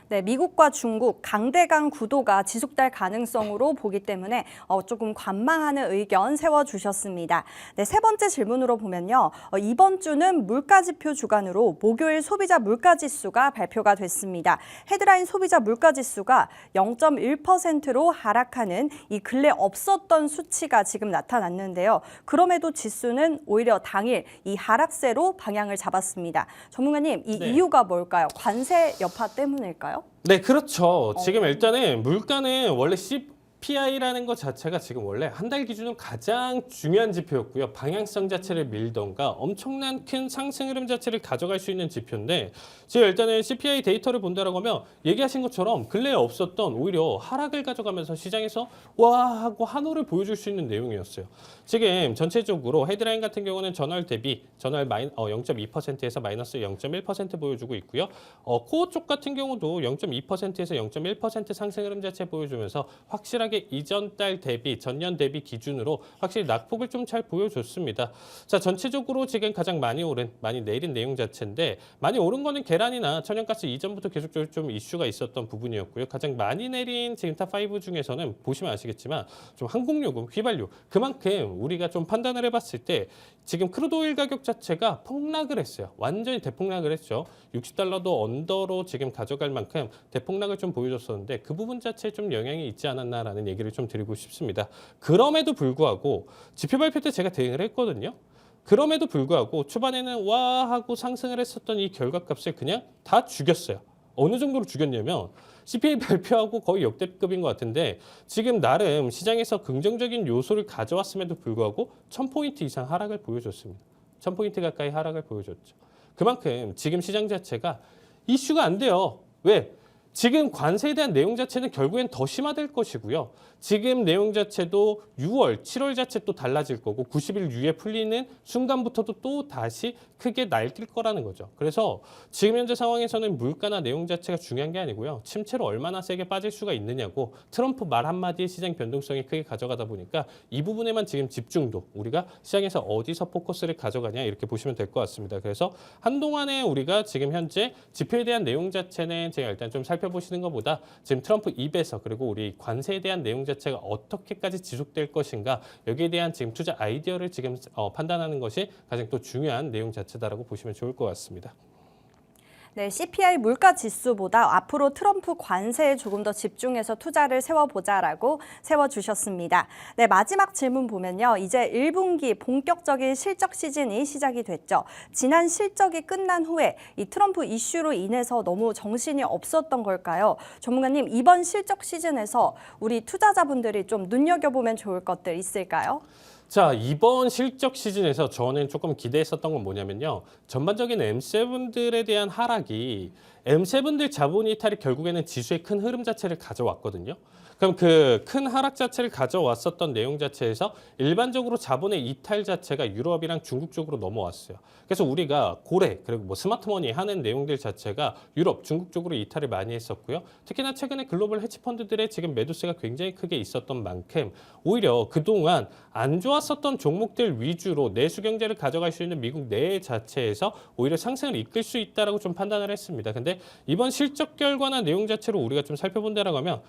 네, 미국과 중국 강대강 구도가 지속될 가능성으로 보기 때문에 조금 관망하는 의견 세워주셨습니다. 네, 세 번째 질문으로 보면요. 이번 주는 물가지표 주간으로 목요일 소비자 물가지수가 발표가 됐습니다. 헤드라인 소비자 물가지수가 0.1%로 하락하는 이 근래 없었던 수치가 지금 나타났는데요. 그럼에도 지수는 오히려 당일 이 하락세로 방향을 잡았습니다. 전문가님, 이 네. 이유가 뭘까요? 관세 여파 때문일까요? 네, 그렇죠. 지금 일단은 물가는 원래 CPI라는 것 자체가 지금 원래 한 달 기준으로 가장 중요한 지표였고요. 방향성 자체를 밀던가 엄청난 큰 상승 흐름 자체를 가져갈 수 있는 지표인데 지금 일단은 CPI 데이터를 본다라고 하면 얘기하신 것처럼 근래에 없었던 오히려 하락을 가져가면서 시장에서 와 하고 환호를 보여줄 수 있는 내용이었어요. 지금 전체적으로 헤드라인 같은 경우는 전월 대비 전월 0.2%에서 마이너스 0.1% 보여주고 있고요. 코어 쪽 같은 경우도 0.2%에서 0.1% 상승 흐름 자체 보여주면서 확실하게 이전 달 대비 전년 대비 기준으로 확실히 낙폭을 좀 잘 보여줬습니다. 자, 전체적으로 지금 가장 많이 오른, 많이 내린 내용 자체인데 많이 오른 거는 계란이나 천연가스 이전부터 계속적으로 좀 이슈가 있었던 부분이었고요. 가장 많이 내린 지금 탑5 중에서는 보시면 아시겠지만 좀 항공요금, 휘발유 그만큼 우리가 좀 판단을 해봤을 때 지금 크루드오일 가격 자체가 폭락을 했어요. 완전히 대폭락을 했죠. 60달러도 언더로 지금 가져갈 만큼 대폭락을 좀 보여줬었는데 그 부분 자체에 좀 영향이 있지 않았나라는 얘기를 좀 드리고 싶습니다. 그럼에도 불구하고 지표 발표 때 제가 대응을 했거든요. 그럼에도 불구하고 초반에는 와 하고 상승을 했었던 이 결과값을 그냥 다 죽였어요. 어느 정도로 죽였냐면 CPI 발표하고 거의 역대급인 것 같은데 지금 나름 시장에서 긍정적인 요소를 가져왔음에도 불구하고 1000포인트 이상 하락을 보여줬습니다. 1000포인트 가까이 하락을 보여줬죠. 그만큼 지금 시장 자체가 이슈가 안 돼요. 왜? 지금 관세에 대한 내용 자체는 결국엔 더 심화될 것이고요. 지금 내용 자체도 6월, 7월 자체 또 달라질 거고 90일 이후에 풀리는 순간부터도 또 다시 크게 날뛸 거라는 거죠. 그래서 지금 현재 상황에서는 물가나 내용 자체가 중요한 게 아니고요. 침체로 얼마나 세게 빠질 수가 있느냐고 트럼프 말 한마디에 시장 변동성이 크게 가져가다 보니까 이 부분에만 지금 집중도 우리가 시장에서 어디서 포커스를 가져가냐 이렇게 보시면 될 것 같습니다. 그래서 한동안에 우리가 지금 현재 지표에 대한 내용 자체는 제가 일단 좀 살펴보시는 것보다 지금 트럼프 입에서 그리고 우리 관세에 대한 내용 자체가 어떻게까지 지속될 것인가 여기에 대한 지금 투자 아이디어를 지금 판단하는 것이 가장 또 중요한 내용 자체다라고 보시면 좋을 것 같습니다. 네, CPI 물가 지수보다 앞으로 트럼프 관세에 조금 더 집중해서 투자를 세워보자라고 세워주셨습니다. 네, 마지막 질문 보면요. 이제 1분기 본격적인 실적 시즌이 시작이 됐죠. 지난 실적이 끝난 후에 이 트럼프 이슈로 인해서 너무 정신이 없었던 걸까요? 전문가님, 이번 실적 시즌에서 우리 투자자분들이 좀 눈여겨보면 좋을 것들 있을까요? 자, 이번 실적 시즌에서 저는 조금 기대했었던 건 뭐냐면요. 전반적인 M7들에 대한 하락이 M7들 자본 이탈이 결국에는 지수의 큰 흐름 자체를 가져왔거든요. 그럼 그 큰 하락 자체를 가져왔었던 내용 자체에서 일반적으로 자본의 이탈 자체가 유럽이랑 중국 쪽으로 넘어왔어요. 그래서 우리가 고래 그리고 뭐 스마트머니 하는 내용들 자체가 유럽, 중국 쪽으로 이탈을 많이 했었고요. 특히나 최근에 글로벌 헤지펀드들의 지금 매도세가 굉장히 크게 있었던 만큼 오히려 그동안 안 좋았었던 종목들 위주로 내수 경제를 가져갈 수 있는 미국 내 자체에서 오히려 상승을 이끌 수 있다라고 좀 판단을 했습니다. 근데 이번 실적 결과나 내용 자체로 우리가 좀 살펴본다라고 하면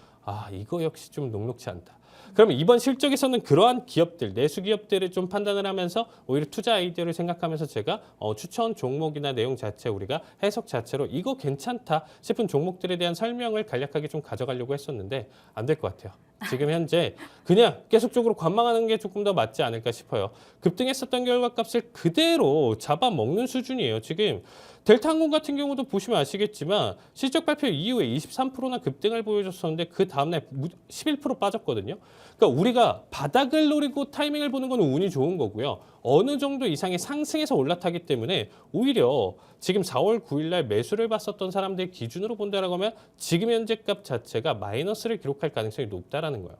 이거 역시 좀 녹록지 않다. 그러면 이번 실적에서는 그러한 기업들, 내수 기업들을 좀 판단을 하면서 오히려 투자 아이디어를 생각하면서 제가 추천 종목이나 내용 자체 우리가 해석 자체로 이거 괜찮다 싶은 종목들에 대한 설명을 간략하게 좀 가져가려고 했었는데 안 될 것 같아요. 지금 현재 그냥 계속적으로 관망하는 게 조금 더 맞지 않을까 싶어요. 급등했었던 결과값을 그대로 잡아먹는 수준이에요. 지금 델타항공 같은 경우도 보시면 아시겠지만 실적 발표 이후에 23%나 급등을 보여줬었는데 그 다음날 11% 빠졌거든요. 그러니까 우리가 바닥을 노리고 타이밍을 보는 건 운이 좋은 거고요. 어느 정도 이상의 상승에서 올라타기 때문에 오히려 지금 4월 9일 날 매수를 봤었던 사람들 기준으로 본다라고 하면 지금 현재 값 자체가 마이너스를 기록할 가능성이 높다라는 거예요.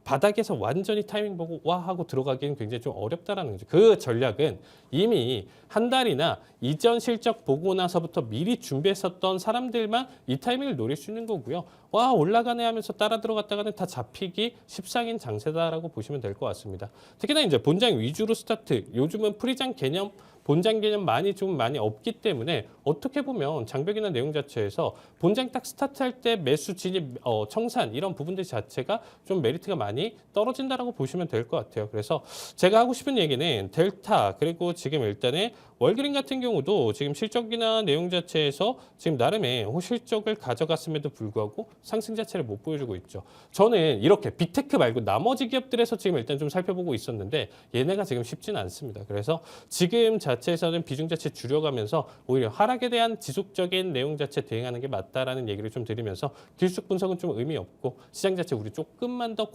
바닥에서 완전히 타이밍 보고 와 하고 들어가기는 굉장히 좀 어렵다라는 거죠. 그 전략은 이미 한 달이나 이전 실적 보고 나서부터 미리 준비했었던 사람들만 이 타이밍을 노릴 수 있는 거고요. 와 올라가네 하면서 따라 들어갔다가는 다 잡히기 십상인 장세다라고 보시면 될 것 같습니다. 특히나 이제 본장 위주로 스타트, 요즘은 프리장 개념 본장 개념 많이 없기 때문에 어떻게 보면 장벽이나 내용 자체에서 본장 딱 스타트할 때 매수 진입 청산 이런 부분들 자체가 좀 메리트가 많이 떨어진다라고 보시면 될 것 같아요. 그래서 제가 하고 싶은 얘기는 델타 그리고 지금 일단은 월그린 같은 경우도 지금 실적이나 내용 자체에서 지금 나름의 호실적을 가져갔음에도 불구하고 상승 자체를 못 보여주고 있죠. 저는 이렇게 빅테크 말고 나머지 기업들에서 지금 일단 좀 살펴보고 있었는데 얘네가 지금 쉽지는 않습니다. 그래서 지금 자체에서는 비중 자체 줄여가면서 오히려 하락에 대한 지속적인 내용 자체 대응하는 게 맞다라는 얘기를 좀 드리면서 길숙 분석은 좀 의미 없고 시장 자체 우리 조금만 더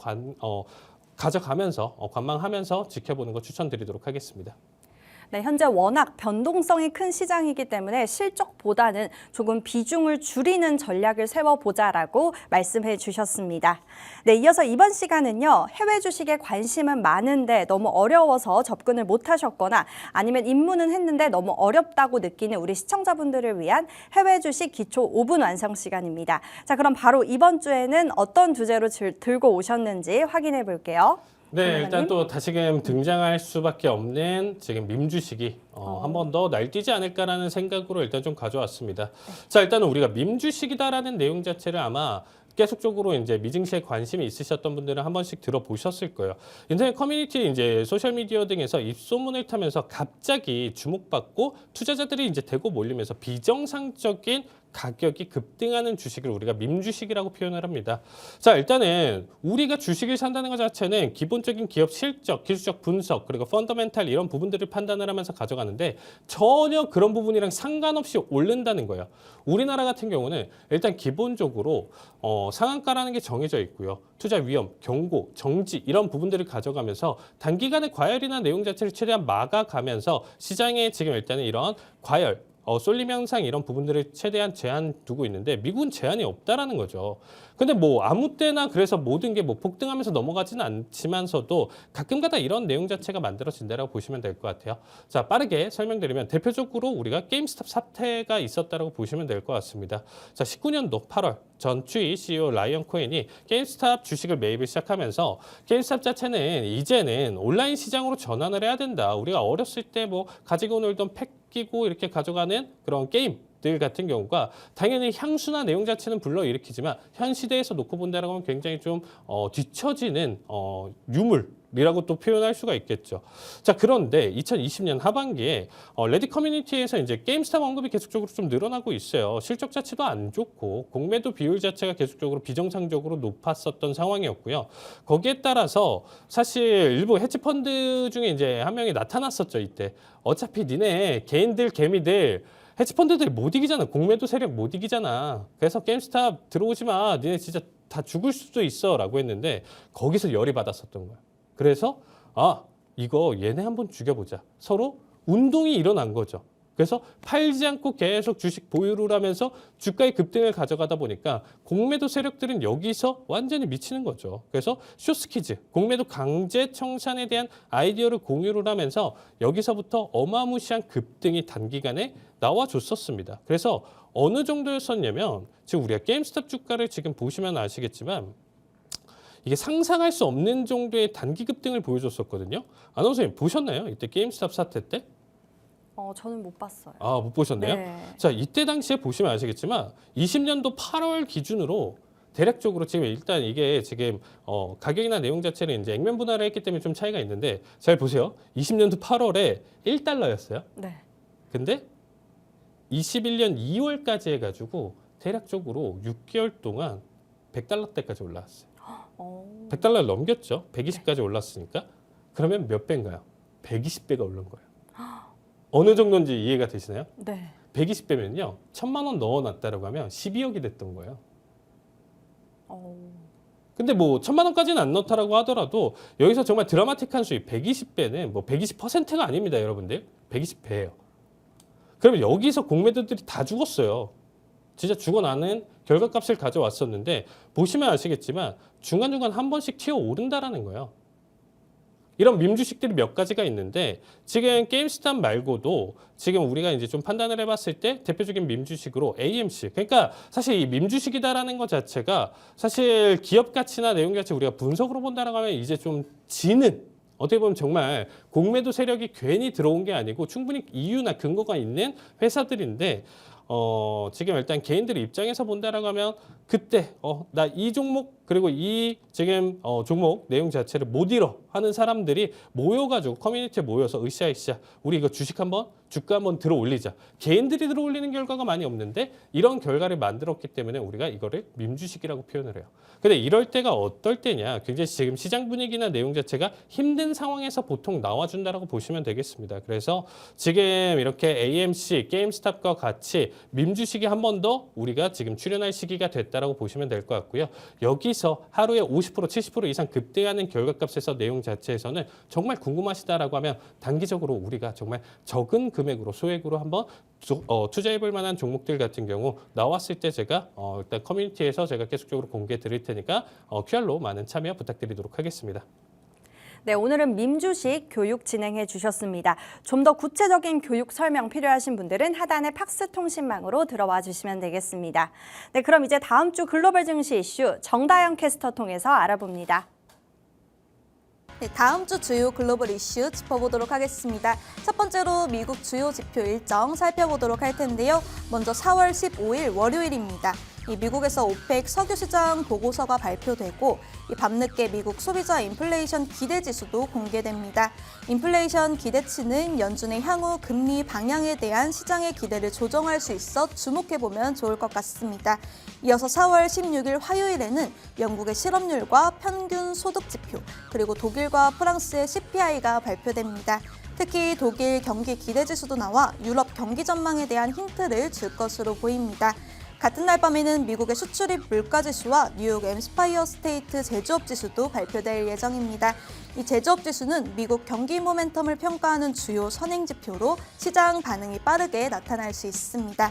가져가면서 관망하면서 지켜보는 거 추천드리도록 하겠습니다. 네, 현재 워낙 변동성이 큰 시장이기 때문에 실적보다는 조금 비중을 줄이는 전략을 세워보자라고 말씀해 주셨습니다. 네, 이어서 이번 시간은요. 해외 주식에 관심은 많은데 너무 어려워서 접근을 못하셨거나 아니면 입문은 했는데 너무 어렵다고 느끼는 우리 시청자분들을 위한 해외 주식 기초 5분 완성 시간입니다. 자, 그럼 바로 이번 주에는 어떤 주제로 들고 오셨는지 확인해 볼게요. 네, 일단 또 다시금 등장할 수밖에 없는 지금 밈주식이 한 번 더 날뛰지 않을까라는 생각으로 일단 좀 가져왔습니다. 자, 일단은 우리가 밈주식이다라는 내용 자체를 아마 계속적으로 이제 미증시에 관심이 있으셨던 분들은 한 번씩 들어보셨을 거예요. 인터넷 커뮤니티 이제 소셜 미디어 등에서 입소문을 타면서 갑자기 주목받고 투자자들이 이제 대고 몰리면서 비정상적인 가격이 급등하는 주식을 우리가 밈주식이라고 표현을 합니다. 자, 일단은 우리가 주식을 산다는 것 자체는 기본적인 기업 실적, 기술적 분석, 그리고 펀더멘탈 이런 부분들을 판단을 하면서 가져가는데 전혀 그런 부분이랑 상관없이 오른다는 거예요. 우리나라 같은 경우는 일단 기본적으로 상한가라는 게 정해져 있고요. 투자 위험, 경고, 정지 이런 부분들을 가져가면서 단기간의 과열이나 내용 자체를 최대한 막아가면서 시장에 지금 일단은 이런 과열, 쏠림 현상 이런 부분들을 최대한 제한 두고 있는데 미국은 제한이 없다라는 거죠. 근데 뭐 아무 때나 그래서 모든 게 뭐 폭등하면서 넘어가지는 않지만서도 가끔가다 이런 내용 자체가 만들어진다라고 보시면 될 것 같아요. 자, 빠르게 설명드리면 대표적으로 우리가 게임스탑 사태가 있었다라고 보시면 될 것 같습니다. 자, 19년도 8월 전 추이 CEO 라이언 코헨이 게임스탑 주식을 매입을 시작하면서 게임스탑 자체는 이제는 온라인 시장으로 전환을 해야 된다. 우리가 어렸을 때 뭐 가지고 놀던 팩 끼고 이렇게 가져가는 그런 게임들 같은 경우가 당연히 향수나 내용 자체는 불러일으키지만 현 시대에서 놓고 본다라고 하면 굉장히 좀 뒤처지는 유물 이라고 또 표현할 수가 있겠죠. 자, 그런데 2020년 하반기에 레딧 커뮤니티에서 이제 게임스탑 언급이 계속적으로 좀 늘어나고 있어요. 실적 자체도 안 좋고 공매도 비율 자체가 계속적으로 비정상적으로 높았었던 상황이었고요. 거기에 따라서 사실 일부 헤지펀드 중에 이제 한 명이 나타났었죠. 이때 어차피 니네 개인들 개미들 헤지펀드들이 못 이기잖아. 공매도 세력 못 이기잖아. 그래서 게임스탑 들어오지 마. 니네 진짜 다 죽을 수도 있어 라고 했는데 거기서 열이 받았었던 거야. 그래서 이거 얘네 한번 죽여보자. 서로 운동이 일어난 거죠. 그래서 팔지 않고 계속 주식 보유를 하면서 주가의 급등을 가져가다 보니까 공매도 세력들은 여기서 완전히 미치는 거죠. 그래서 쇼스키즈, 공매도 강제 청산에 대한 아이디어를 공유를 하면서 여기서부터 어마무시한 급등이 단기간에 나와줬었습니다. 그래서 어느 정도였었냐면 지금 우리가 게임스탑 주가를 지금 보시면 아시겠지만 이게 상상할 수 없는 정도의 단기 급등을 보여줬었거든요. 아나운서님 보셨나요? 이때 게임스탑 사태 때? 저는 못 봤어요. 못 보셨네요? 네. 자, 이때 당시에 보시면 아시겠지만 20년도 8월 기준으로 대략적으로 지금 일단 이게 지금 가격이나 내용 자체는 이제 액면 분할을 했기 때문에 좀 차이가 있는데 잘 보세요. 20년도 8월에 1달러였어요. 네. 근데 21년 2월까지 해가지고 대략적으로 6개월 동안 100달러대까지 올라왔어요. 100달러를 넘겼죠. 120까지 올랐으니까. 그러면 몇 배인가요? 120배가 오른 거예요. 어느 정도인지 이해가 되시나요? 네. 120배면요. 1,000만 원 넣어놨다라고 하면 12억이 됐던 거예요. 근데 뭐 1,000만 원까지는 안 넣다라고 하더라도 여기서 정말 드라마틱한 수익 120배는 뭐 120%가 아닙니다, 여러분들. 120배예요. 그러면 여기서 공매도들이 다 죽었어요. 진짜 죽어나는 결과값을 가져왔었는데 보시면 아시겠지만 중간중간 한 번씩 튀어 오른다라는 거예요. 이런 밈 주식들이 몇 가지가 있는데 지금 게임스탑 말고도 지금 우리가 이제 좀 판단을 해봤을 때 대표적인 밈 주식으로 AMC. 그러니까 사실 이 밈 주식이다라는 것 자체가 사실 기업 가치나 내용 자체 우리가 분석으로 본다라고 하면 이제 좀 지는 어떻게 보면 정말 공매도 세력이 괜히 들어온 게 아니고 충분히 이유나 근거가 있는 회사들인데 지금 일단 개인들의 입장에서 본다라고 하면 그때 나 이 종목 그리고 이 지금 종목 내용 자체를 못 잃어 하는 사람들이 모여가지고 커뮤니티에 모여서 으쌰으쌰 우리 이거 주식 한번 주가 한번 들어 올리자. 개인들이 들어 올리는 결과가 많이 없는데 이런 결과를 만들었기 때문에 우리가 이거를 밈주식이라고 표현을 해요. 근데 이럴 때가 어떨 때냐? 굉장히 지금 시장 분위기나 내용 자체가 힘든 상황에서 보통 나와준다라고 보시면 되겠습니다. 그래서 지금 이렇게 AMC, 게임스탑과 같이 밈주식이 한 번 더 우리가 지금 출연할 시기가 됐다라고 보시면 될 것 같고요. 여기서 하루에 50%, 70% 이상 급등하는 결과값에서 내용 자체에서는 정말 궁금하시다라고 하면 단기적으로 우리가 정말 적은 금액으로 소액으로 한번 투자해볼 만한 종목들 같은 경우 나왔을 때 제가 일단 커뮤니티에서 제가 계속적으로 공개해 드릴 테니까 QR로 많은 참여 부탁드리도록 하겠습니다. 네, 오늘은 밈주식 교육 진행해 주셨습니다. 좀 더 구체적인 교육 설명 필요하신 분들은 하단의 팍스 통신망으로 들어와 주시면 되겠습니다. 네, 그럼 이제 다음 주 글로벌 증시 이슈 정다영 캐스터 통해서 알아봅니다. 네, 다음 주 주요 글로벌 이슈 짚어보도록 하겠습니다. 첫 번째로 미국 주요 지표 일정 살펴보도록 할 텐데요. 먼저 4월 15일 월요일입니다. 이 미국에서 오펙 석유 시장 보고서가 발표되고 이 밤늦게 미국 소비자 인플레이션 기대지수도 공개됩니다. 인플레이션 기대치는 연준의 향후 금리 방향에 대한 시장의 기대를 조정할 수 있어 주목해보면 좋을 것 같습니다. 이어서 4월 16일 화요일에는 영국의 실업률과 평균 소득 지표, 그리고 독일과 프랑스의 CPI가 발표됩니다. 특히 독일 경기 기대지수도 나와 유럽 경기 전망에 대한 힌트를 줄 것으로 보입니다. 같은 날 밤에는 미국의 수출입 물가지수와 뉴욕 엠스파이어 스테이트 제조업 지수도 발표될 예정입니다. 이 제조업 지수는 미국 경기 모멘텀을 평가하는 주요 선행 지표로 시장 반응이 빠르게 나타날 수 있습니다.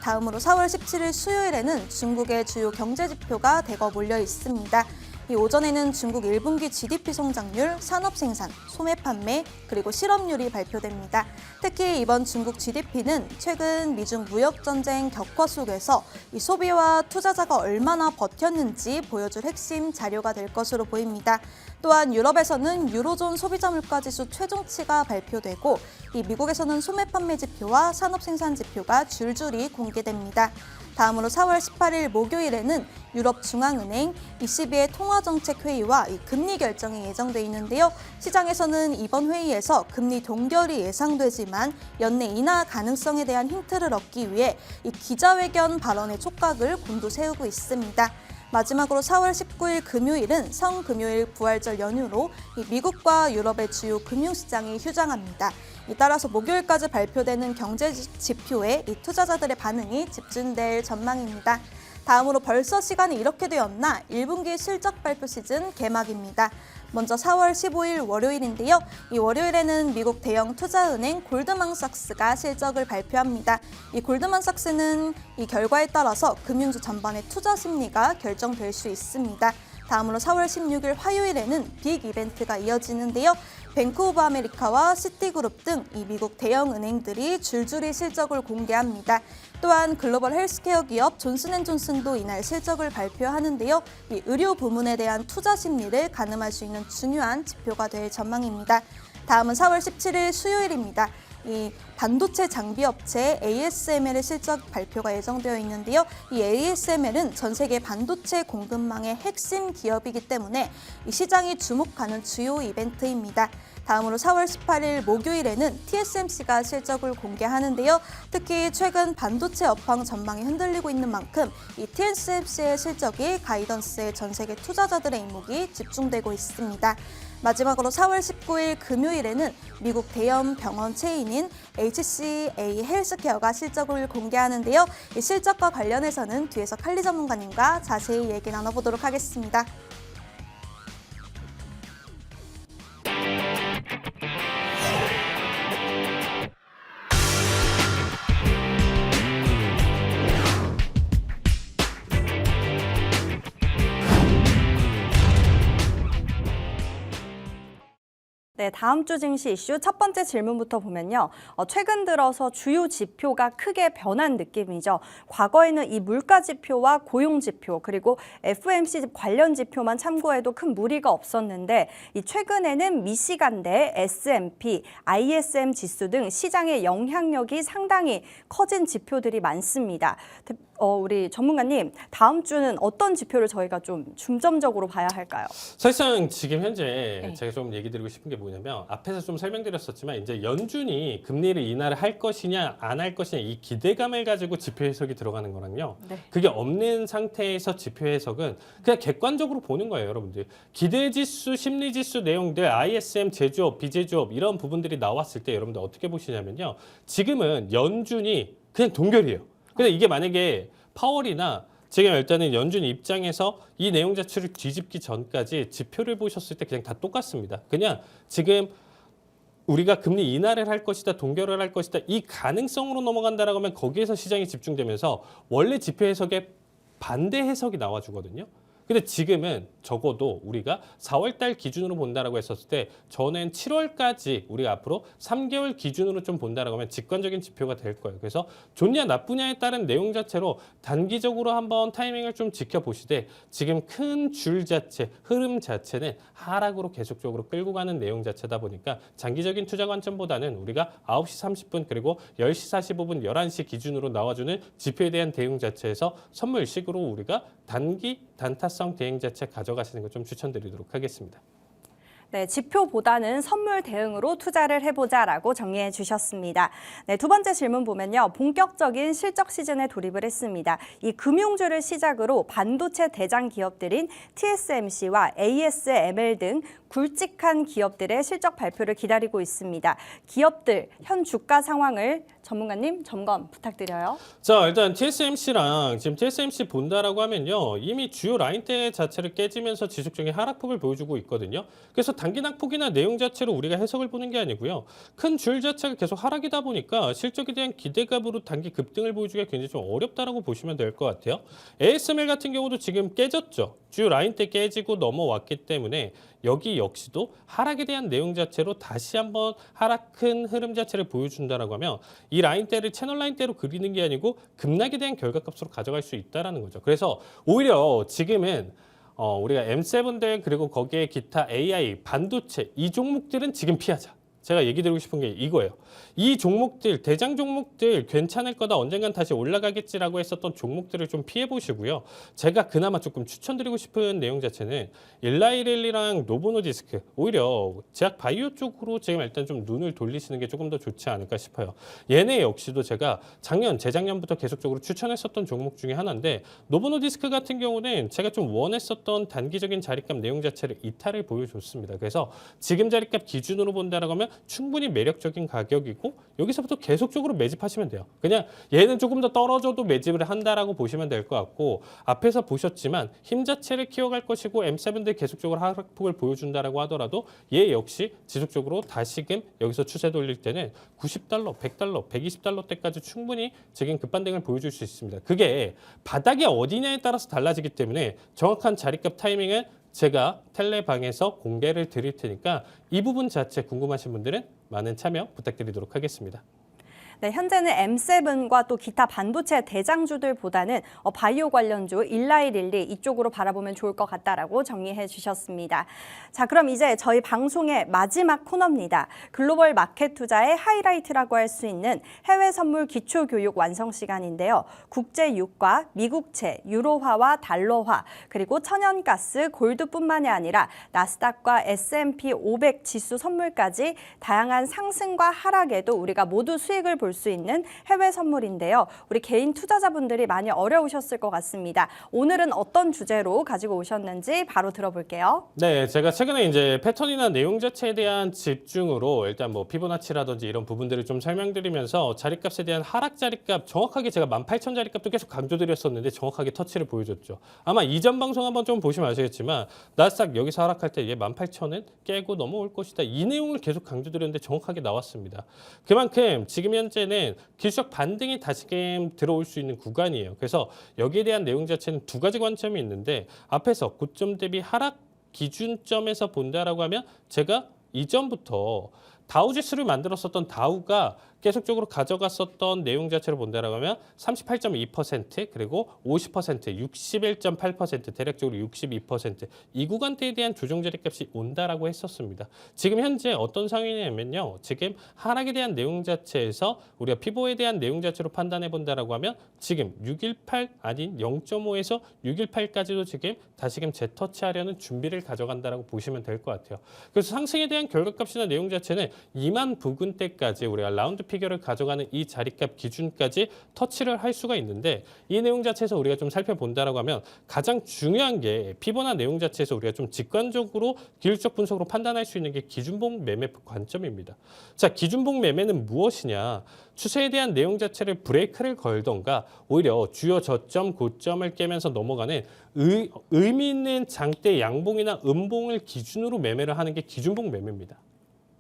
다음으로 4월 17일 수요일에는 중국의 주요 경제 지표가 대거 몰려 있습니다. 이 오전에는 중국 1분기 GDP 성장률, 산업 생산, 소매 판매, 그리고 실업률이 발표됩니다. 특히 이번 중국 GDP는 최근 미중 무역 전쟁 격화 속에서 이 소비와 투자자가 얼마나 버텼는지 보여줄 핵심 자료가 될 것으로 보입니다. 또한 유럽에서는 유로존 소비자 물가지수 최종치가 발표되고 이 미국에서는 소매 판매 지표와 산업 생산 지표가 줄줄이 공개됩니다. 다음으로 4월 18일 목요일에는 유럽중앙은행 ECB의 통화정책회의와 이 금리 결정이 예정돼 있는데요. 시장에서는 이번 회의에서 금리 동결이 예상되지만 연내 인하 가능성에 대한 힌트를 얻기 위해 이 기자회견 발언의 촉각을 곤두세우고 있습니다. 마지막으로 4월 19일 금요일은 성금요일 부활절 연휴로 이 미국과 유럽의 주요 금융시장이 휴장합니다. 따라서 목요일까지 발표되는 경제 지표에 이 투자자들의 반응이 집중될 전망입니다. 다음으로 벌써 시간이 이렇게 되었나 1분기 실적 발표 시즌 개막입니다. 먼저 4월 15일 월요일인데요. 이 월요일에는 미국 대형 투자은행 골드만삭스가 실적을 발표합니다. 이 골드만삭스는 이 결과에 따라서 금융주 전반의 투자 심리가 결정될 수 있습니다. 다음으로 4월 16일 화요일에는 빅 이벤트가 이어지는데요. 뱅크 오브 아메리카와 시티그룹 등 이 미국 대형 은행들이 줄줄이 실적을 공개합니다. 또한 글로벌 헬스케어 기업 존슨앤존슨도 이날 실적을 발표하는데요. 이 의료 부문에 대한 투자 심리를 가늠할 수 있는 중요한 지표가 될 전망입니다. 다음은 4월 17일 수요일입니다. 이 반도체 장비 업체 ASML의 실적 발표가 예정되어 있는데요. 이 ASML은 전 세계 반도체 공급망의 핵심 기업이기 때문에 이 시장이 주목하는 주요 이벤트입니다. 다음으로 4월 18일 목요일에는 TSMC가 실적을 공개하는데요. 특히 최근 반도체 업황 전망이 흔들리고 있는 만큼 이 TSMC의 실적이 가이던스의 전 세계 투자자들의 이목이 집중되고 있습니다. 마지막으로 4월 19일 금요일에는 미국 대형 병원 체인인 HCA 헬스케어가 실적을 공개하는데요. 이 실적과 관련해서는 뒤에서 칼리 전문가님과 자세히 얘기 나눠보도록 하겠습니다. 네, 다음 주 증시 이슈 첫 번째 질문부터 보면요. 최근 들어서 주요 지표가 크게 변한 느낌이죠. 과거에는 이 물가 지표와 고용 지표 그리고 FOMC 관련 지표만 참고해도 큰 무리가 없었는데 이 최근에는 미시간대, S&P, ISM 지수 등 시장의 영향력이 상당히 커진 지표들이 많습니다. 우리 전문가님, 다음 주는 어떤 지표를 저희가 좀 중점적으로 봐야 할까요? 사실상 지금 현재 제가 좀 얘기 드리고 싶은 게 뭐냐면 앞에서 좀 설명드렸었지만 이제 연준이 금리를 인하를 할 것이냐 안 할 것이냐 이 기대감을 가지고 지표 해석이 들어가는 거랑요. 네. 그게 없는 상태에서 지표 해석은 그냥 객관적으로 보는 거예요, 여러분들. 기대 지수, 심리 지수 내용들, ISM 제조업, 비제조업 이런 부분들이 나왔을 때 여러분들 어떻게 보시냐면요. 지금은 연준이 그냥 동결이에요. 근데 이게 만약에 파월이나 지금 일단은 연준 입장에서 이 내용 자체를 뒤집기 전까지 지표를 보셨을 때 그냥 다 똑같습니다. 그냥 지금 우리가 금리 인하를 할 것이다, 동결을 할 것이다 이 가능성으로 넘어간다라고 하면 거기에서 시장이 집중되면서 원래 지표 해석에 반대 해석이 나와주거든요. 근데 지금은 적어도 우리가 4월 달 기준으로 본다라고 했었을 때 전엔 7월까지 우리가 앞으로 3개월 기준으로 좀 본다라고 하면 직관적인 지표가 될 거예요. 그래서 좋냐 나쁘냐에 따른 내용 자체로 단기적으로 한번 타이밍을 좀 지켜보시되 지금 큰 줄 자체, 흐름 자체는 하락으로 계속적으로 끌고 가는 내용 자체다 보니까 장기적인 투자 관점보다는 우리가 9시 30분 그리고 10시 45분, 11시 기준으로 나와주는 지표에 대한 대응 자체에서 선물식으로 우리가 단타성 대응 자체 가져가시는 거 좀 추천드리도록 하겠습니다. 네, 지표보다는 선물 대응으로 투자를 해보자라고 정리해 주셨습니다. 네, 두 번째 질문 보면요. 본격적인 실적 시즌에 돌입을 했습니다. 이 금융주를 시작으로 반도체 대장 기업들인 TSMC와 ASML 등 굵직한 기업들의 실적 발표를 기다리고 있습니다. 기업들 현 주가 상황을 전문가님 점검 부탁드려요. 자, 일단 TSMC랑 지금 TSMC 본다라고 하면요. 이미 주요 라인대 자체를 깨지면서 지속적인 하락폭을 보여주고 있거든요. 그래서 단기 낙폭이나 내용 자체로 우리가 해석을 보는 게 아니고요. 큰 줄 자체가 계속 하락이다 보니까 실적에 대한 기대감으로 단기 급등을 보여주기가 굉장히 좀 어렵다라고 보시면 될 것 같아요. ASML 같은 경우도 지금 깨졌죠. 주요 라인대 깨지고 넘어왔기 때문에 여기 역시도 하락에 대한 내용 자체로 다시 한번 하락 큰 흐름 자체를 보여준다라고 하면 이 라인대를 채널 라인대로 그리는 게 아니고 급락에 대한 결과값으로 가져갈 수 있다라는 거죠. 그래서 오히려 지금은 우리가 M7들 그리고 거기에 기타 AI, 반도체 이 종목들은 지금 피하자. 제가 얘기 드리고 싶은 게 이거예요. 이 종목들, 대장 종목들 괜찮을 거다, 언젠간 다시 올라가겠지라고 했었던 종목들을 좀 피해 보시고요. 제가 그나마 조금 추천드리고 싶은 내용 자체는 일라이렐리랑 노보노디스크, 오히려 제약 바이오 쪽으로 지금 일단 좀 눈을 돌리시는 게 조금 더 좋지 않을까 싶어요. 얘네 역시도 제가 재작년부터 계속적으로 추천했었던 종목 중에 하나인데, 노보노디스크 같은 경우는 제가 좀 원했었던 단기적인 자리값 내용 자체를 이탈을 보여줬습니다. 그래서 지금 자리값 기준으로 본다라고 하면 충분히 매력적인 가격이고, 여기서부터 계속적으로 매집하시면 돼요. 그냥 얘는 조금 더 떨어져도 매집을 한다라고 보시면 될 것 같고, 앞에서 보셨지만 힘 자체를 키워갈 것이고 M7들 계속적으로 하락폭을 보여준다라고 하더라도 얘 역시 지속적으로 다시금 여기서 추세 돌릴 때는 90달러, 100달러, 120달러 때까지 충분히 지금 급반등을 보여줄 수 있습니다. 그게 바닥이 어디냐에 따라서 달라지기 때문에 정확한 자리값 타이밍은 제가 텔레방에서 공개를 드릴 테니까 이 부분 자체 궁금하신 분들은 많은 참여 부탁드리도록 하겠습니다. 네, 현재는 M7과 또 기타 반도체 대장주들보다는 바이오 관련주 일라이릴리 이쪽으로 바라보면 좋을 것 같다라고 정리해 주셨습니다. 자, 그럼 이제 저희 방송의 마지막 코너입니다. 글로벌 마켓 투자의 하이라이트라고 할 수 있는 해외 선물 기초 교육 완성 시간인데요. 국제 유가, 미국채, 유로화와 달러화, 그리고 천연가스, 골드뿐만이 아니라 나스닥과 S&P 500 지수 선물까지 다양한 상승과 하락에도 우리가 모두 수익을 볼 수 있는 해외 선물인데요. 우리 개인 투자자분들이 많이 어려우셨을 것 같습니다. 오늘은 어떤 주제로 가지고 오셨는지 바로 들어볼게요. 네, 제가 최근에 이제 패턴이나 내용 자체에 대한 집중으로 일단 뭐 피보나치라든지 이런 부분들을 좀 설명드리면서 자리값에 대한 하락 자리값, 정확하게 제가 18,000 자리값도 계속 강조드렸었는데 정확하게 터치를 보여줬죠. 아마 이전 방송 한번 좀 보시면 아시겠지만 나스닥 여기서 하락할 때 얘 18,000은 깨고 넘어올 것이다. 이 내용을 계속 강조드렸는데 정확하게 나왔습니다. 그만큼 지금 현재는 기술적 반등이 다시금 들어올 수 있는 구간이에요. 그래서 여기에 대한 내용 자체는 두 가지 관점이 있는데, 앞에서 고점 대비 하락 기준점에서 본다라고 하면 제가 이전부터 다우지수를 만들었었던 다우가 계속적으로 가져갔었던 내용 자체를 본다라고 하면 38.2% 그리고 50%, 61.8% 대략적으로 62% 이 구간대에 대한 조정 자리값이 온다라고 했었습니다. 지금 현재 어떤 상황이냐면요. 지금 하락에 대한 내용 자체에서 우리가 피보에 대한 내용 자체로 판단해 본다라고 하면 지금 618 아닌 0.5에서 618까지도 지금 다시금 재터치하려는 준비를 가져간다라고 보시면 될 것 같아요. 그래서 상승에 대한 결과값이나 내용 자체는 2만 부근대까지 우리가 라운드 피겨를 가져가는 이 자리값 기준까지 터치를 할 수가 있는데, 이 내용 자체에서 우리가 좀 살펴본다라고 하면 가장 중요한 게 피보나 내용 자체에서 우리가 좀 직관적으로 기술적 분석으로 판단할 수 있는 게 기준봉 매매 관점입니다. 자, 기준봉 매매는 무엇이냐? 추세에 대한 내용 자체를 브레이크를 걸던가 오히려 주요 저점, 고점을 깨면서 넘어가는 의미 있는 장대 양봉이나 음봉을 기준으로 매매를 하는 게 기준봉 매매입니다.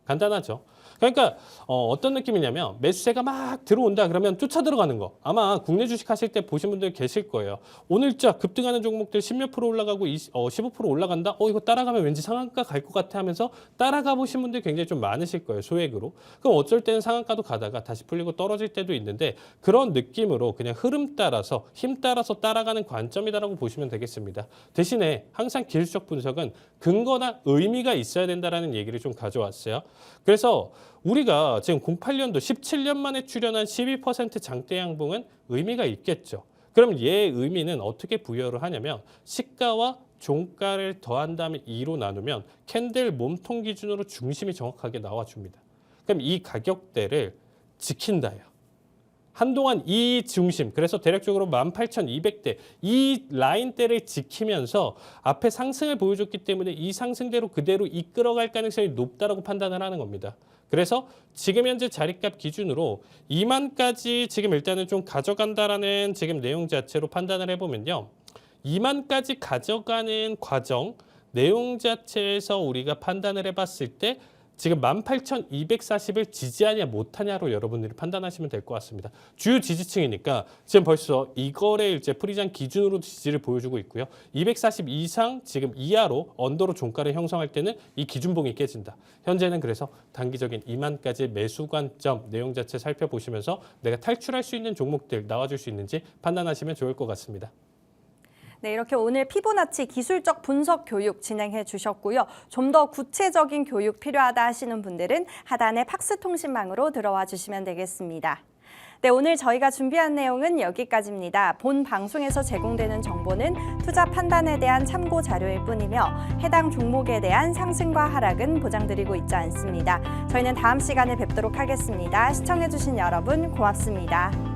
간단하죠. 그러니까 어떤 느낌이냐면 매수세가 막 들어온다 그러면 쫓아 들어가는 거. 아마 국내 주식 하실 때 보신 분들 계실 거예요. 오늘자 급등하는 종목들 10몇 프로 올라가고 15% 올라간다. 이거 따라가면 왠지 상한가 갈 것 같아 하면서 따라가 보신 분들 굉장히 좀 많으실 거예요. 소액으로. 그럼 어쩔 때는 상한가도 가다가 다시 풀리고 떨어질 때도 있는데, 그런 느낌으로 그냥 흐름 따라서 힘 따라서 따라가는 관점이다라고 보시면 되겠습니다. 대신에 항상 기술적 분석은 근거나 의미가 있어야 된다라는 얘기를 좀 가져왔어요. 그래서 우리가 지금 08년도 17년 만에 출현한 12% 장대 양봉은 의미가 있겠죠. 그럼 얘의 의미는 어떻게 부여를 하냐면, 시가와 종가를 더한 다음에 2로 나누면 캔들 몸통 기준으로 중심이 정확하게 나와줍니다. 그럼 이 가격대를 지킨다예요. 한동안 이 중심, 그래서 대략적으로 18,200대 이 라인대를 지키면서 앞에 상승을 보여줬기 때문에 이 상승대로 그대로 이끌어갈 가능성이 높다라고 판단을 하는 겁니다. 그래서 지금 현재 자리값 기준으로 2만까지 지금 일단은 좀 가져간다라는 지금 내용 자체로 판단을 해보면요. 2만까지 가져가는 과정, 내용 자체에서 우리가 판단을 해봤을 때 지금 18,240을 지지하냐 못하냐로 여러분들이 판단하시면 될 것 같습니다. 주요 지지층이니까 지금 벌써 이거래 일제 프리장 기준으로 지지를 보여주고 있고요. 240 이상 지금 이하로 언더로 종가를 형성할 때는 이 기준봉이 깨진다. 현재는 그래서 단기적인 2만까지 매수 관점 내용 자체 살펴보시면서 내가 탈출할 수 있는 종목들 나와줄 수 있는지 판단하시면 좋을 것 같습니다. 네, 이렇게 오늘 피보나치 기술적 분석 교육 진행해 주셨고요. 좀 더 구체적인 교육 필요하다 하시는 분들은 하단의 팍스통신망으로 들어와 주시면 되겠습니다. 네, 오늘 저희가 준비한 내용은 여기까지입니다. 본 방송에서 제공되는 정보는 투자 판단에 대한 참고 자료일 뿐이며 해당 종목에 대한 상승과 하락은 보장드리고 있지 않습니다. 저희는 다음 시간에 뵙도록 하겠습니다. 시청해주신 여러분 고맙습니다.